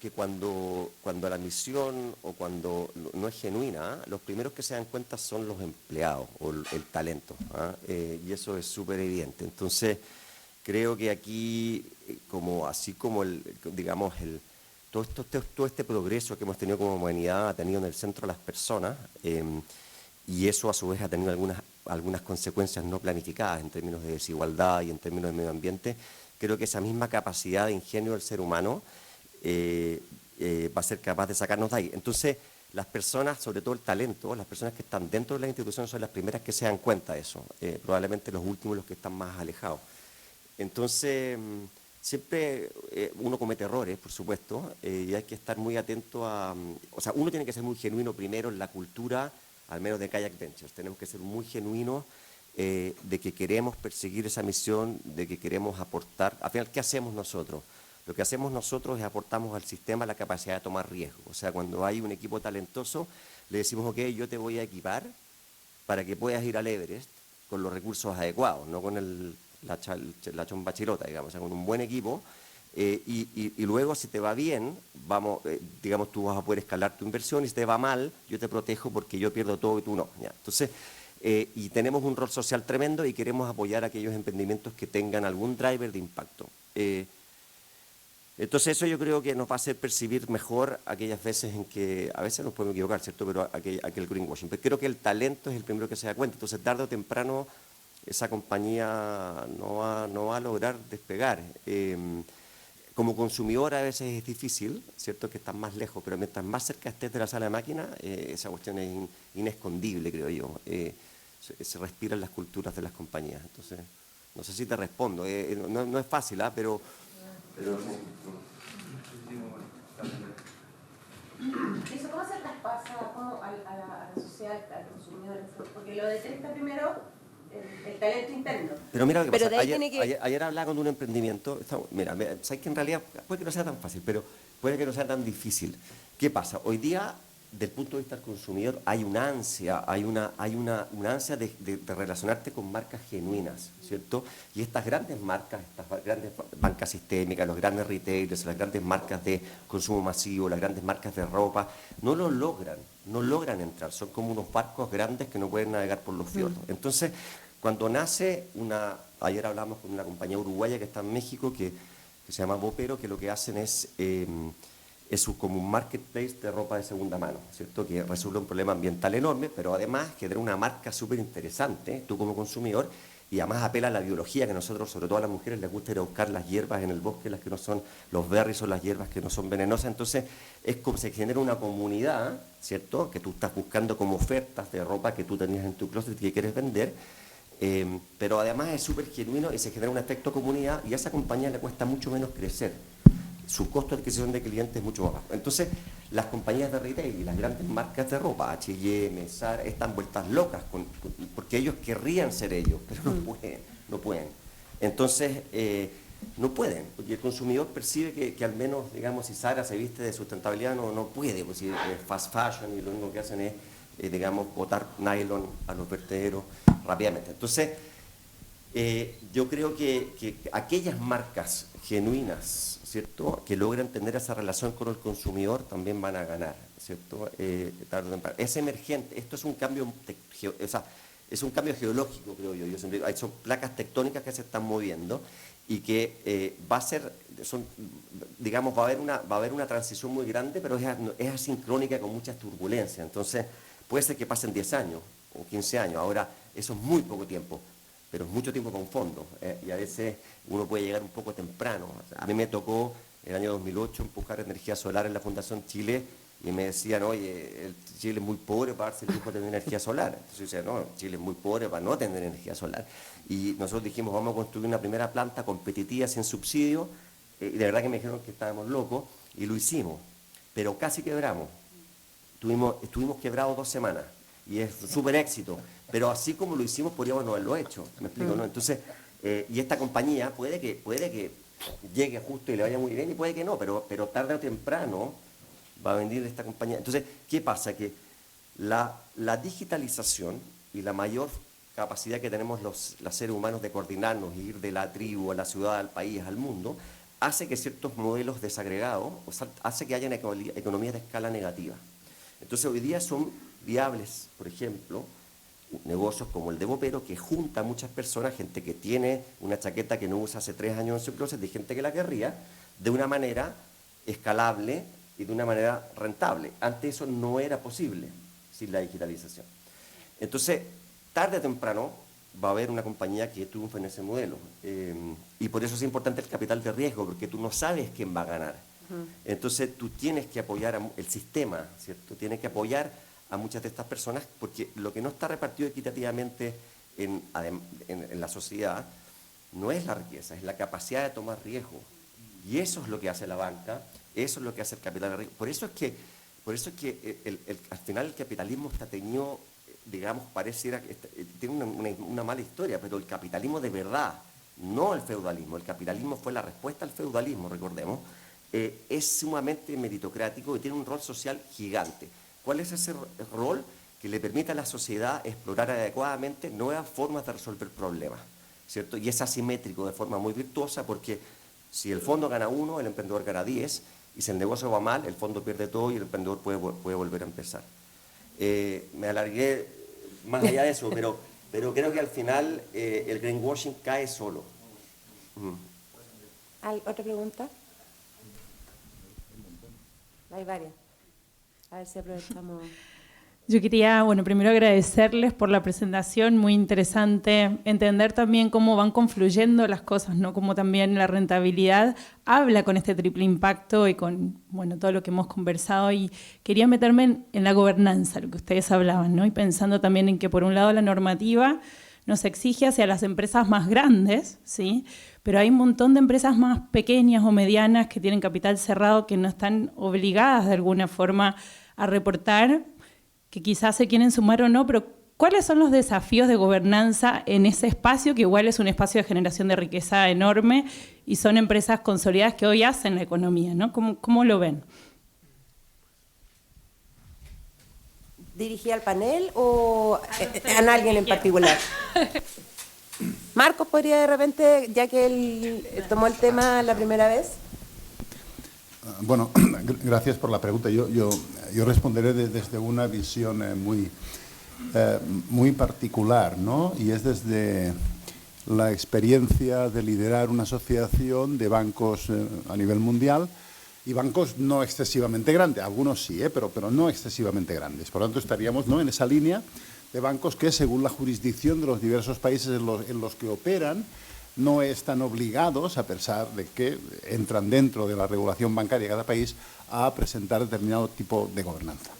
la misión o cuando no es genuina, los primeros que se dan cuenta son los empleados o el talento, ¿ah? Y eso es súper evidente. Entonces, creo que aquí, así como todo este progreso que hemos tenido como humanidad ha tenido en el centro a las personas, y eso a su vez ha tenido algunas consecuencias no planificadas en términos de desigualdad y en términos de medio ambiente. Creo que esa misma capacidad de ingenio del ser humano va a ser capaz de sacarnos de ahí. Entonces, las personas, sobre todo el talento, las personas que están dentro de la institución son las primeras que se dan cuenta de eso, probablemente los últimos los que están más alejados. Entonces, siempre uno comete errores, por supuesto, y hay que estar muy atento o sea, uno tiene que ser muy genuino primero en la cultura, al menos de Kayak Ventures. Tenemos que ser muy genuinos de que queremos perseguir esa misión, de que queremos aportar. Al final, ¿qué hacemos nosotros? Lo que hacemos nosotros es aportamos al sistema la capacidad de tomar riesgo. O sea, cuando hay un equipo talentoso, le decimos, ok, yo te voy a equipar para que puedas ir al Everest con los recursos adecuados, no con la chomba chilota, digamos, o sea, con un buen equipo. Y luego, si te va bien, digamos, tú vas a poder escalar tu inversión, y si te va mal, yo te protejo porque yo pierdo todo y tú no. ¿Ya? Entonces, y tenemos un rol social tremendo y queremos apoyar a aquellos emprendimientos que tengan algún driver de impacto. Entonces eso yo creo que nos va a hacer percibir mejor aquellas veces en que, a veces nos podemos equivocar, ¿cierto? Pero aquel greenwashing. Pero creo que el talento es el primero que se da cuenta. Entonces, tarde o temprano, esa compañía no va a lograr despegar. Como consumidor a veces es difícil, ¿cierto? Que estás más lejos, pero mientras más cerca estés de la sala de máquina, esa cuestión es inescondible, creo yo. Se respiran las culturas de las compañías. Entonces, no sé si te respondo. No es fácil, ¿ah? Pero Eso, ¿cómo se traspasa a la sociedad, al consumidor? Porque lo detecta primero el talento interno. Pero mira lo que pasa. Ahí Ayer hablaba con un emprendimiento. Mira, sabes que en realidad puede que no sea tan fácil, pero puede que no sea tan difícil. ¿Qué pasa? Hoy día, del punto de vista del consumidor, hay una ansia, una ansia de relacionarte con marcas genuinas, ¿cierto? Y estas grandes marcas, estas grandes bancas sistémicas, los grandes retailers, las grandes marcas de consumo masivo, las grandes marcas de ropa, no logran entrar. Son como unos barcos grandes que no pueden navegar por los fiordos. Entonces, cuando nace ayer hablamos con una compañía uruguaya que está en México, que se llama Vopero, que lo que hacen es como un marketplace de ropa de segunda mano, ¿cierto? Que resuelve un problema ambiental enorme, pero además genera una marca súper interesante, tú como consumidor, y además apela a la biología, que nosotros, sobre todo a las mujeres, les gusta ir a buscar las hierbas en el bosque, las que no son, los berries o las hierbas que no son venenosas. Entonces, es como se genera una comunidad, ¿cierto? Que tú estás buscando como ofertas de ropa que tú tenías en tu closet y que quieres vender, pero además es súper genuino y se genera un efecto comunidad, y a esa compañía le cuesta mucho menos crecer. Su costo de adquisición de clientes es mucho más bajo. Entonces, las compañías de retail y las grandes marcas de ropa, H&M, Zara, están vueltas locas porque ellos querrían ser ellos, pero no pueden. Entonces, no pueden, porque el consumidor percibe que al menos, digamos, si Zara se viste de sustentabilidad, no puede, pues si es fast fashion y lo único que hacen es, digamos, botar nylon a los vertederos rápidamente. Entonces, yo creo que aquellas marcas genuinas, ¿cierto?, que logran tener esa relación con el consumidor, también van a ganar, ¿cierto? Tarde o temprano. Es emergente, esto es un cambio, es un cambio geológico, creo yo. Son placas tectónicas que se están moviendo y que va a ser, digamos, va a haber una transición muy grande, pero es asincrónica con muchas turbulencias. Entonces, puede ser que pasen 10 años o 15 años. Ahora, eso es muy poco tiempo, pero es mucho tiempo con fondos, y a veces uno puede llegar un poco temprano. O sea, a mí me tocó, en el año 2008, empujar energía solar en la Fundación Chile y me decían, oye, Chile es muy pobre para darse el lujo de tener energía solar. Entonces yo decía, no, Chile es muy pobre para no tener energía solar. Y nosotros dijimos, vamos a construir una primera planta competitiva sin subsidio, y de verdad que me dijeron que estábamos locos, y lo hicimos, pero casi quebramos. Estuvimos quebrados 2 semanas, y es súper éxito, pero así como lo hicimos podríamos no haberlo hecho, ¿me explico? ¿No? Entonces, y esta compañía puede que llegue justo y le vaya muy bien, y puede que no, pero tarde o temprano va a venir esta compañía. Entonces, ¿qué pasa? Que la digitalización y la mayor capacidad que tenemos los seres humanos de coordinarnos y ir de la tribu a la ciudad, al país, al mundo, hace que ciertos modelos desagregados, o sea, hace que haya economías de escala negativa. Entonces, hoy día son viables, por ejemplo, negocios como el de Vopero, que junta a muchas personas, gente que tiene una chaqueta que no usa hace 3 años en su closet, de gente que la querría, de una manera escalable y de una manera rentable. Antes eso no era posible sin la digitalización. Entonces, tarde o temprano va a haber una compañía que triunfe en ese modelo. Y por eso es importante el capital de riesgo, porque tú no sabes quién va a ganar. Entonces, tú tienes que apoyar el sistema, ¿cierto? Tienes que apoyar a muchas de estas personas, porque lo que no está repartido equitativamente en la sociedad no es la riqueza, es la capacidad de tomar riesgo. Y eso es lo que hace la banca, eso es lo que hace el capital de riesgo. Por eso es que al final el capitalismo está tenido, digamos, pareciera que tiene una mala historia, pero el capitalismo de verdad, no el feudalismo, el capitalismo fue la respuesta al feudalismo, recordemos, es sumamente meritocrático y tiene un rol social gigante. ¿Cuál es ese rol? Que le permite a la sociedad explorar adecuadamente nuevas formas de resolver problemas, ¿cierto? Y es asimétrico de forma muy virtuosa, porque si el fondo gana 1, el emprendedor gana 10, y si el negocio va mal, el fondo pierde todo y el emprendedor puede volver a empezar. Me alargué más allá de eso, pero creo que al final el greenwashing cae solo. ¿Otra pregunta? Hay varias. A ver si aprovechamos. Yo quería, primero agradecerles por la presentación, muy interesante, entender también cómo van confluyendo las cosas, ¿no? Cómo también la rentabilidad habla con este triple impacto y con, todo lo que hemos conversado. Y quería meterme en la gobernanza, lo que ustedes hablaban, ¿no? Y pensando también en que por un lado la normativa nos exige hacia las empresas más grandes, ¿sí? Pero hay un montón de empresas más pequeñas o medianas que tienen capital cerrado que no están obligadas de alguna forma a reportar, que quizás se quieren sumar o no, pero ¿cuáles son los desafíos de gobernanza en ese espacio, que igual es un espacio de generación de riqueza enorme y son empresas consolidadas que hoy hacen la economía, ¿no? ¿Cómo lo ven? ¿Dirigí al panel o a alguien en particular? Marcos podría de repente, ya que él tomó el tema la primera vez. Bueno, gracias por la pregunta. Yo responderé desde una visión muy particular, ¿no? Y es desde la experiencia de liderar una asociación de bancos a nivel mundial, y bancos no excesivamente grandes, algunos sí, pero no excesivamente grandes. Por lo tanto, estaríamos, ¿no?, en esa línea de bancos que, según la jurisdicción de los diversos países en los que operan, no están obligados, a pesar de que entran dentro de la regulación bancaria de cada país, a presentar determinado tipo de gobernanza.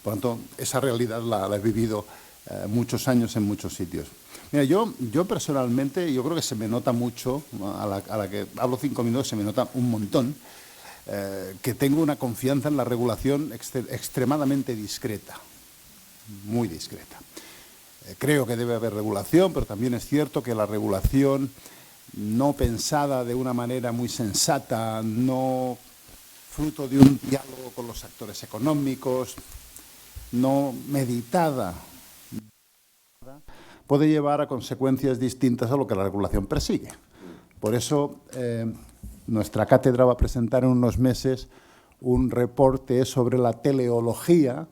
Por lo tanto, esa realidad la he vivido muchos años en muchos sitios. Mira, yo personalmente, yo creo que se me nota mucho, a la que hablo 5 minutos, se me nota un montón, que tengo una confianza en la regulación extremadamente discreta, muy discreta. Creo que debe haber regulación, pero también es cierto que la regulación no pensada de una manera muy sensata, no fruto de un diálogo con los actores económicos, no meditada, puede llevar a consecuencias distintas a lo que la regulación persigue. Por eso, nuestra cátedra va a presentar en unos meses un reporte sobre la teleología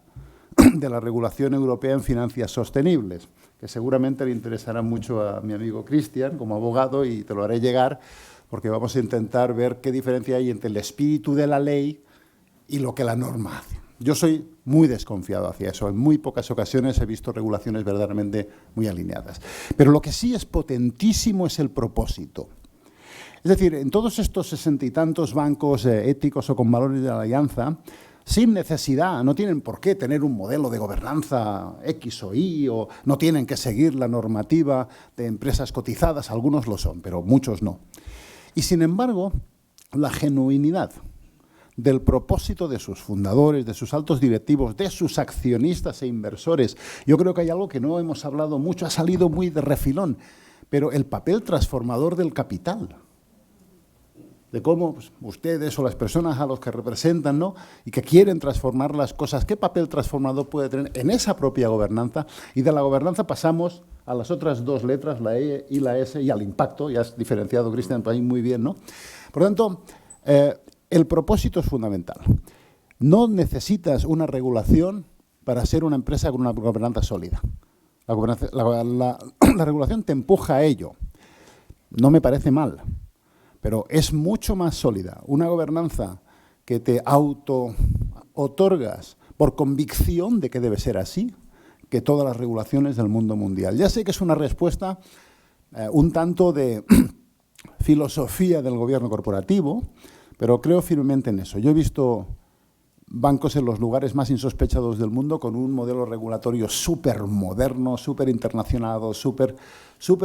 de la regulación europea en finanzas sostenibles, que seguramente le interesará mucho a mi amigo Cristian como abogado, y te lo haré llegar, porque vamos a intentar ver qué diferencia hay entre el espíritu de la ley y lo que la norma hace. Yo soy muy desconfiado hacia eso. En muy pocas ocasiones he visto regulaciones verdaderamente muy alineadas. Pero lo que sí es potentísimo es el propósito. Es decir, en todos estos 60 y tantos bancos éticos o con valores de la alianza, sin necesidad, no tienen por qué tener un modelo de gobernanza X o Y, o no tienen que seguir la normativa de empresas cotizadas, algunos lo son, pero muchos no. Y sin embargo, la genuinidad del propósito de sus fundadores, de sus altos directivos, de sus accionistas e inversores, yo creo que hay algo que no hemos hablado mucho, ha salido muy de refilón, pero el papel transformador del capital, de cómo pues, ustedes o las personas a los que representan, ¿no?, y que quieren transformar las cosas, qué papel transformador puede tener en esa propia gobernanza, y de la gobernanza pasamos a las otras dos letras, la E y la S, y al impacto, ya has diferenciado, Cristian, para mí muy bien, ¿no? Por lo tanto, el propósito es fundamental. No necesitas una regulación para ser una empresa con una gobernanza sólida. La regulación te empuja a ello. No me parece mal, pero es mucho más sólida una gobernanza que te auto-otorgas por convicción de que debe ser así, que todas las regulaciones del mundo mundial. Ya sé que es una respuesta un tanto de filosofía del gobierno corporativo, pero creo firmemente en eso. Yo he visto bancos en los lugares más insospechados del mundo con un modelo regulatorio súper moderno, súper internacionado, súper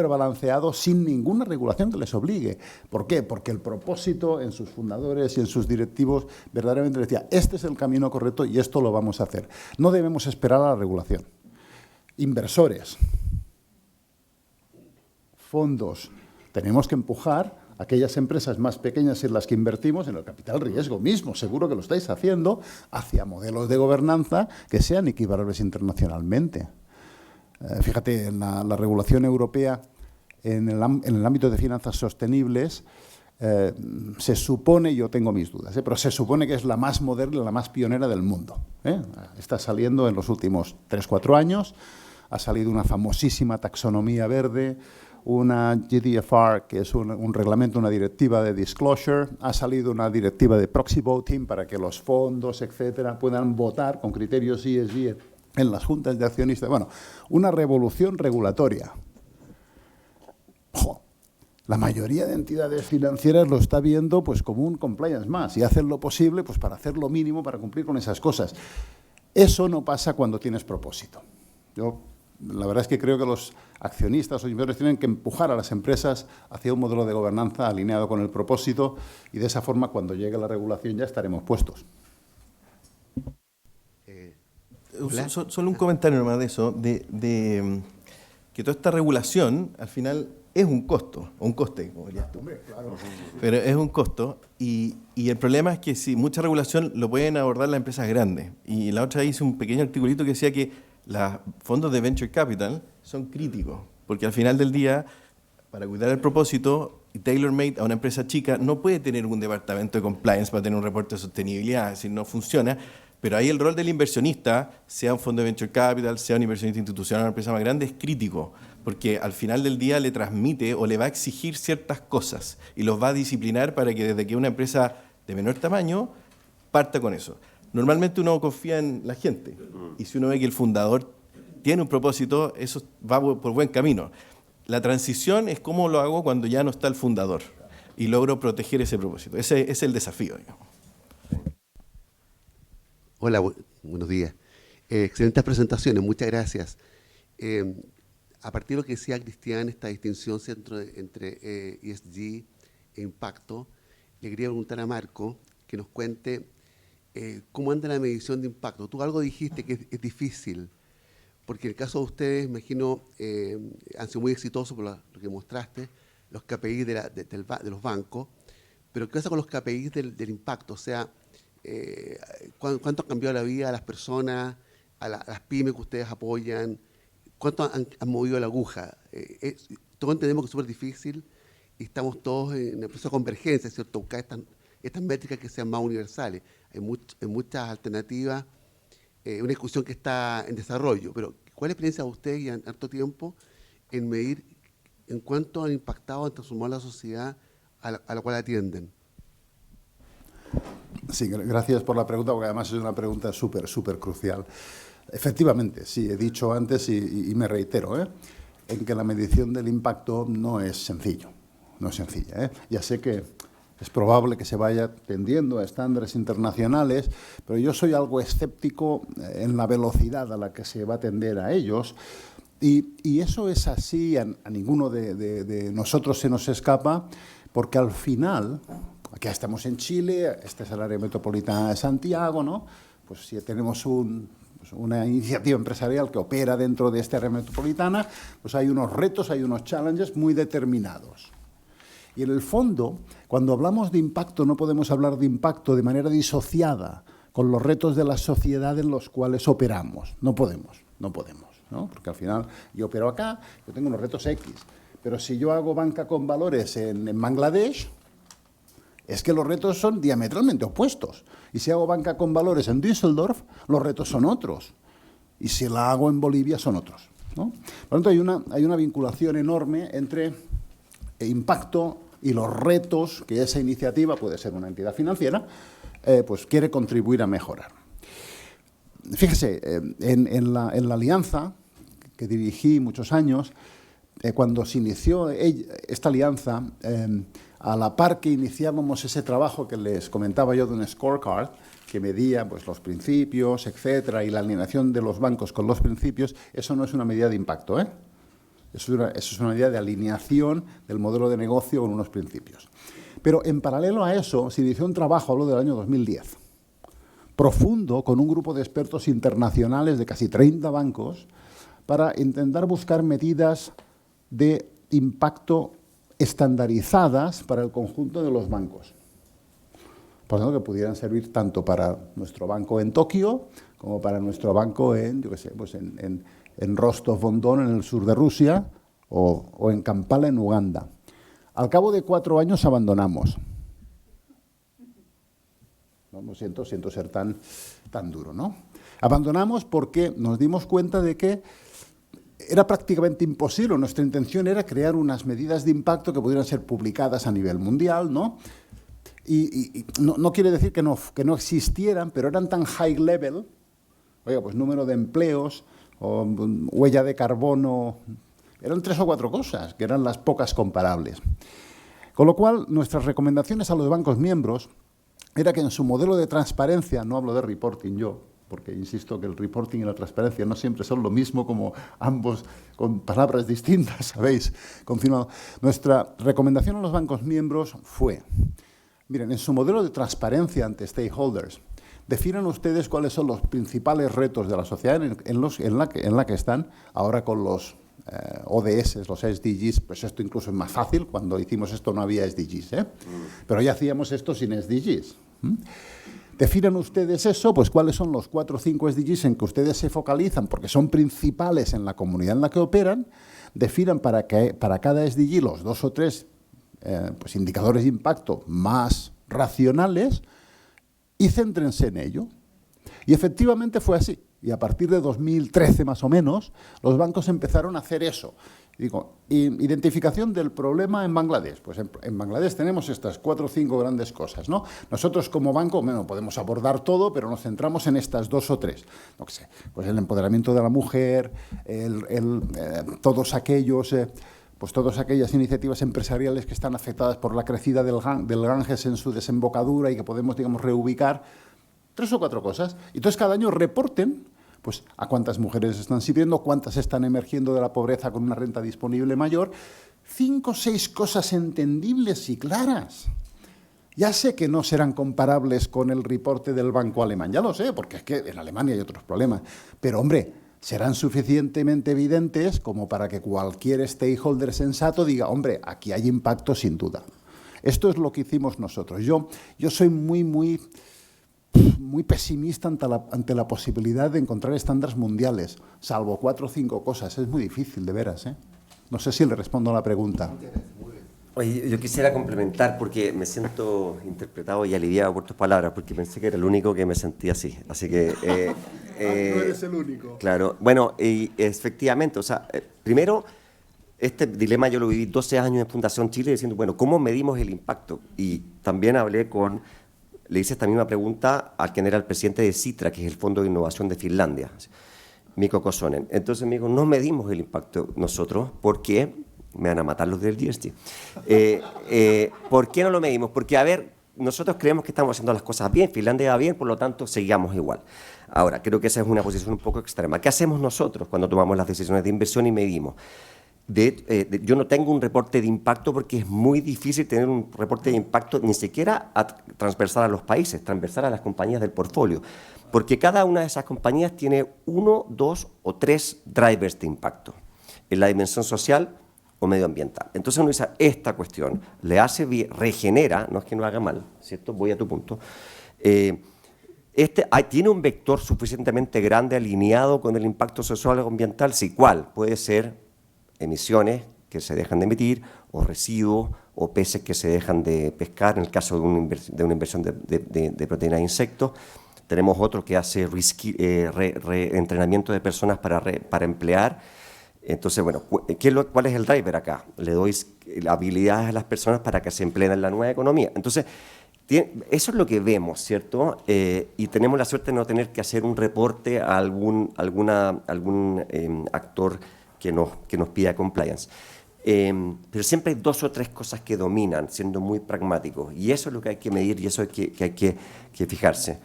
balanceado, sin ninguna regulación que les obligue. ¿Por qué? Porque el propósito en sus fundadores y en sus directivos verdaderamente decía, este es el camino correcto y esto lo vamos a hacer. No debemos esperar a la regulación. Inversores, fondos, tenemos que empujar a aquellas empresas más pequeñas en las que invertimos en el capital riesgo mismo, seguro que lo estáis haciendo, hacia modelos de gobernanza que sean equiparables internacionalmente. Fíjate, en la regulación europea, en el ámbito de finanzas sostenibles, se supone, yo tengo mis dudas, pero se supone que es la más moderna, la más pionera del mundo. Está saliendo en los últimos 3-4 años, ha salido una famosísima taxonomía verde, una GDFR, que es un reglamento, una directiva de disclosure, ha salido una directiva de proxy voting para que los fondos, etcétera, puedan votar con criterios ESG en las juntas de accionistas. Bueno, una revolución regulatoria. La mayoría de entidades financieras lo está viendo pues como un compliance más y hacen lo posible pues para hacer lo mínimo para cumplir con esas cosas. Eso no pasa cuando tienes propósito. La verdad es que creo que los accionistas o inversores tienen que empujar a las empresas hacia un modelo de gobernanza alineado con el propósito y de esa forma cuando llegue la regulación ya estaremos puestos. Solo un comentario nomás de eso, de que toda esta regulación al final es un costo, o un coste, como dirías tú. Pero es un costo y el problema es que si mucha regulación lo pueden abordar las empresas grandes. Y la otra hice un pequeño articulito que decía que los fondos de venture capital son críticos, porque al final del día, para cuidar el propósito, tailor-made a una empresa chica no puede tener un departamento de compliance para tener un reporte de sostenibilidad, es decir, no funciona, pero ahí el rol del inversionista, sea un fondo de venture capital, sea un inversionista institucional, una empresa más grande, es crítico, porque al final del día le transmite o le va a exigir ciertas cosas y los va a disciplinar para que desde que una empresa de menor tamaño parta con eso. Normalmente uno confía en la gente y si uno ve que el fundador tiene un propósito, eso va por buen camino. La transición es cómo lo hago cuando ya no está el fundador y logro proteger ese propósito. Ese es el desafío, digamos. Hola, buenos días. Excelentes presentaciones, muchas gracias. A partir de lo que decía Cristian, esta distinción entre ESG e impacto, le quería preguntar a Marco que nos cuente cómo anda la medición de impacto. Tú algo dijiste que es difícil, porque en el caso de ustedes, imagino, han sido muy exitosos por lo que mostraste, los KPIs de los bancos, pero ¿qué pasa con los KPIs del impacto? O sea, ¿cuánto ha cambiado la vida a las personas, a las pymes que ustedes apoyan? ¿Cuánto han movido la aguja? Todos entendemos que es súper difícil y estamos todos en el proceso de convergencia, ¿cierto? Buscar estas métricas que sean más universales. Hay muchas alternativas, una discusión que está en desarrollo, pero ¿cuál es la experiencia de ustedes y en harto tiempo en medir en cuánto han impactado, han transformado la sociedad a la cual atienden? Sí, gracias por la pregunta, porque además es una pregunta súper crucial. Efectivamente, sí, he dicho antes y me reitero, en que la medición del impacto no es sencillo, no es sencilla. Ya sé que Es probable que se vaya tendiendo a estándares internacionales, pero yo soy algo escéptico en la velocidad a la que se va a tender a ellos. Y eso es así, a ninguno de nosotros se nos escapa, porque al final, aquí estamos en Chile, esta es el área metropolitana de Santiago, ¿no? Pues si tenemos una iniciativa empresarial que opera dentro de esta área metropolitana, pues hay unos retos, hay unos challenges muy determinados. Y en el fondo, cuando hablamos de impacto, no podemos hablar de impacto de manera disociada con los retos de la sociedad en los cuales operamos. No podemos, ¿no? Porque al final yo opero acá, yo tengo unos retos X, pero si yo hago banca con valores en Bangladesh, es que los retos son diametralmente opuestos. Y si hago banca con valores en Düsseldorf, los retos son otros. Y si la hago en Bolivia, son otros, ¿no? Por lo tanto, hay una vinculación enorme entre impacto y los retos que esa iniciativa, puede ser una entidad financiera, pues quiere contribuir a mejorar. Fíjese, en la alianza que dirigí muchos años, cuando se inició esta alianza, a la par que iniciábamos ese trabajo que les comentaba yo de un scorecard, que medía pues, los principios, etcétera, y la alineación de los bancos con los principios, eso no es una medida de impacto, ¿eh? Eso es una medida de alineación del modelo de negocio con unos principios. Pero en paralelo a eso, se inició un trabajo, hablo del año 2010, profundo, con un grupo de expertos internacionales de casi 30 bancos, para intentar buscar medidas de impacto estandarizadas para el conjunto de los bancos. Por ejemplo, que pudieran servir tanto para nuestro banco en Tokio como para nuestro banco en, yo qué sé, pues en Rostov-on-Don, en el sur de Rusia, o en Kampala, en Uganda. Al cabo de 4 años abandonamos. No, lo siento ser tan duro, ¿no? Abandonamos porque nos dimos cuenta de que era prácticamente imposible. Nuestra intención era crear unas medidas de impacto que pudieran ser publicadas a nivel mundial, ¿no? Y no quiere decir que no existieran, pero eran tan high level, oiga, pues número de empleos, o huella de carbono, eran 3 o 4 cosas, que eran las pocas comparables. Con lo cual, nuestras recomendaciones a los bancos miembros era que en su modelo de transparencia, no hablo de reporting yo, porque insisto que el reporting y la transparencia no siempre son lo mismo, como ambos con palabras distintas, ¿sabéis? Confirmado. Nuestra recomendación a los bancos miembros fue, miren, en su modelo de transparencia ante stakeholders, definan ustedes cuáles son los principales retos de la sociedad en la que están. Ahora con los ODS, los SDGs, pues esto incluso es más fácil. Cuando hicimos esto no había SDGs, ¿eh? Pero ya hacíamos esto sin SDGs. Definan ustedes eso, pues cuáles son los 4 o 5 SDGs en que ustedes se focalizan, porque son principales en la comunidad en la que operan. Definan para cada SDG los 2 o 3 pues indicadores de impacto más racionales y céntrense en ello. Y efectivamente fue así. Y a partir de 2013 más o menos, los bancos empezaron a hacer eso. Digo, identificación del problema en Bangladesh. Pues en Bangladesh tenemos estas 4 o 5 grandes cosas, ¿no? Nosotros como banco, bueno, podemos abordar todo, pero nos centramos en estas 2 o 3. No sé, pues el empoderamiento de la mujer, todas aquellas iniciativas empresariales que están afectadas por la crecida del Ganges en su desembocadura y que podemos, digamos, reubicar. 3 o 4 cosas. Y entonces cada año reporten pues, a cuántas mujeres están sirviendo, cuántas están emergiendo de la pobreza con una renta disponible mayor. 5 o 6 cosas entendibles y claras. Ya sé que no serán comparables con el reporte del banco alemán, ya lo sé, porque es que en Alemania hay otros problemas. Pero, hombre, serán suficientemente evidentes como para que cualquier stakeholder sensato diga, hombre, aquí hay impacto sin duda. Esto es lo que hicimos nosotros. Yo soy muy pesimista ante la posibilidad de encontrar estándares mundiales, salvo 4 o 5 cosas. Es muy difícil, de veras, ¿eh? No sé si le respondo a la pregunta. Oye, yo quisiera complementar porque me siento interpretado y aliviado por tus palabras, porque pensé que era el único que me sentía así. Así que... no eres el único. Claro. Bueno, y efectivamente, o sea, primero, este dilema yo lo viví 12 años en Fundación Chile diciendo, bueno, ¿cómo medimos el impacto? Y también le hice esta misma pregunta al quien era el presidente de Sitra, que es el Fondo de Innovación de Finlandia, Mikko Kosonen. Entonces me dijo, no medimos el impacto nosotros porque Me van a matar los del ESG. ¿Por qué no lo medimos? Porque, a ver, nosotros creemos que estamos haciendo las cosas bien, Finlandia va bien, por lo tanto, seguimos igual. Ahora, creo que esa es una posición un poco extrema. ¿Qué hacemos nosotros cuando tomamos las decisiones de inversión y medimos? Yo no tengo un reporte de impacto porque es muy difícil tener un reporte de impacto ni siquiera transversal a los países, transversal a las compañías del portfolio, porque cada una de esas compañías tiene 1, 2 o 3 drivers de impacto en la dimensión social o medioambiental. Entonces uno dice, esta cuestión le hace bien, regenera, no es que no haga mal, ¿cierto? Voy a tu punto. ¿Tiene un vector suficientemente grande alineado con el impacto social o ambiental? Sí, ¿cuál? Puede ser emisiones que se dejan de emitir, o residuos, o peces que se dejan de pescar, en el caso de una inversión de proteínas de insectos. Tenemos otro que hace entrenamiento de personas para emplear. Entonces, bueno, ¿cuál es el driver acá? Le doy habilidades a las personas para que se empleen en la nueva economía. Entonces, eso es lo que vemos, ¿cierto? Y tenemos la suerte de no tener que hacer un reporte a algún actor que nos pida compliance. Pero siempre hay 2 o 3 cosas que dominan, siendo muy pragmáticos. Y eso es lo que hay que medir y eso es que hay que fijarse.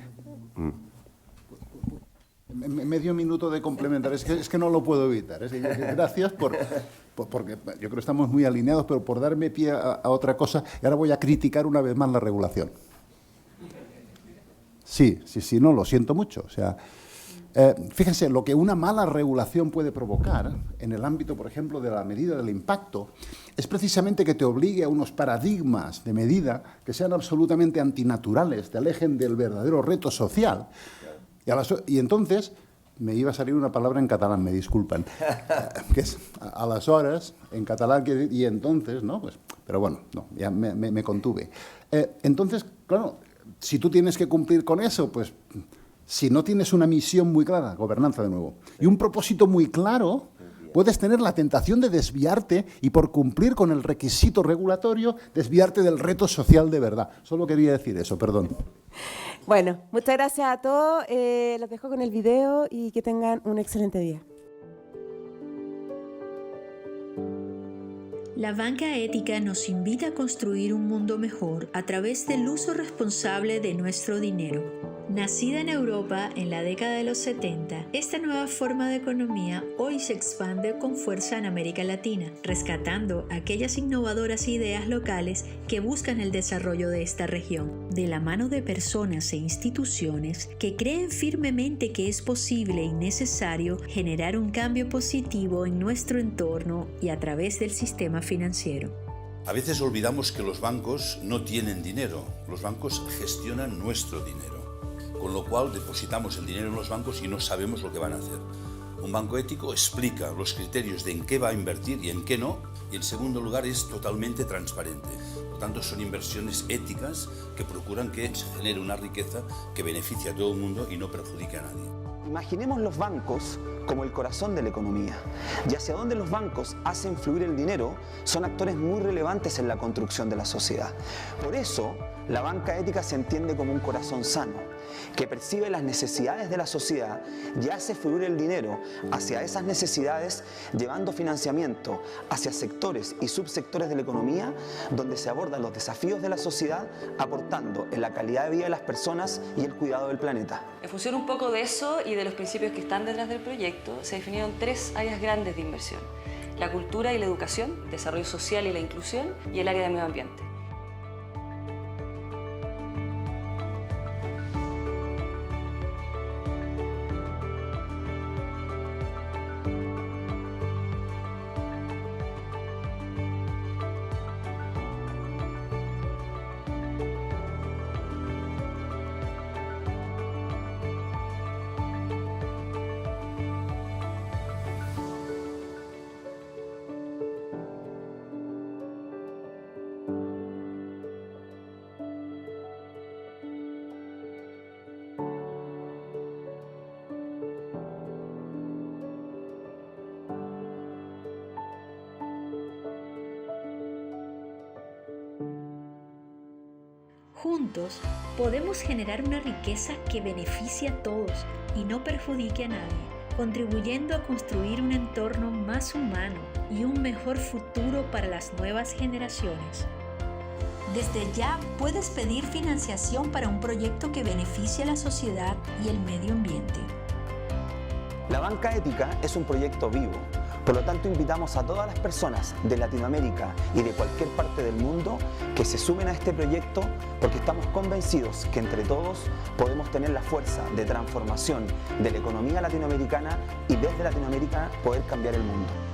Medio minuto de complementar, es que no lo puedo evitar. Gracias porque yo creo que estamos muy alineados, pero por darme pie a otra cosa, y ahora voy a criticar una vez más la regulación. Sí, no, lo siento mucho. O sea, fíjense, lo que una mala regulación puede provocar en el ámbito, por ejemplo, de la medida del impacto, es precisamente que te obligue a unos paradigmas de medida que sean absolutamente antinaturales, te alejen del verdadero reto social. Y entonces, me iba a salir una palabra en catalán, me disculpan, que es aleshores, en catalán, y entonces, ¿no? Pues, pero bueno, no, ya me contuve. Entonces, claro, si tú tienes que cumplir con eso, pues si no tienes una misión muy clara, gobernanza de nuevo, y un propósito muy claro, puedes tener la tentación de desviarte y por cumplir con el requisito regulatorio, desviarte del reto social de verdad. Solo quería decir eso, perdón. Bueno, muchas gracias a todos. Los dejo con el video y que tengan un excelente día. La banca ética nos invita a construir un mundo mejor a través del uso responsable de nuestro dinero. Nacida en Europa en la década de los 70, esta nueva forma de economía hoy se expande con fuerza en América Latina, rescatando aquellas innovadoras ideas locales que buscan el desarrollo de esta región, de la mano de personas e instituciones que creen firmemente que es posible y necesario generar un cambio positivo en nuestro entorno y a través del sistema financiero. A veces olvidamos que los bancos no tienen dinero, los bancos gestionan nuestro dinero. Con lo cual depositamos el dinero en los bancos y no sabemos lo que van a hacer. Un banco ético explica los criterios de en qué va a invertir y en qué no, y en segundo lugar es totalmente transparente. Por tanto, son inversiones éticas que procuran que se genere una riqueza que beneficie a todo el mundo y no perjudique a nadie. Imaginemos los bancos como el corazón de la economía, y hacia donde los bancos hacen fluir el dinero son actores muy relevantes en la construcción de la sociedad. Por eso, la banca ética se entiende como un corazón sano, que percibe las necesidades de la sociedad y hace fluir el dinero hacia esas necesidades, llevando financiamiento hacia sectores y subsectores de la economía donde se abordan los desafíos de la sociedad, aportando en la calidad de vida de las personas y el cuidado del planeta. En función un poco de eso y de los principios que están detrás del proyecto, se definieron 3 áreas grandes de inversión: la cultura y la educación, el desarrollo social y la inclusión, y el área de medio ambiente. Juntos podemos generar una riqueza que beneficie a todos y no perjudique a nadie. contribuyendo a construir un entorno más humano y un mejor futuro para las nuevas generaciones. Desde ya puedes pedir financiación para un proyecto que beneficie a la sociedad y el medio ambiente. La banca ética es un proyecto vivo, por lo tanto invitamos a todas las personas de Latinoamérica y de cualquier parte del mundo que se sumen a este proyecto porque estamos convencidos que entre todos podemos tener la fuerza de transformación de la economía latinoamericana y desde Latinoamérica poder cambiar el mundo.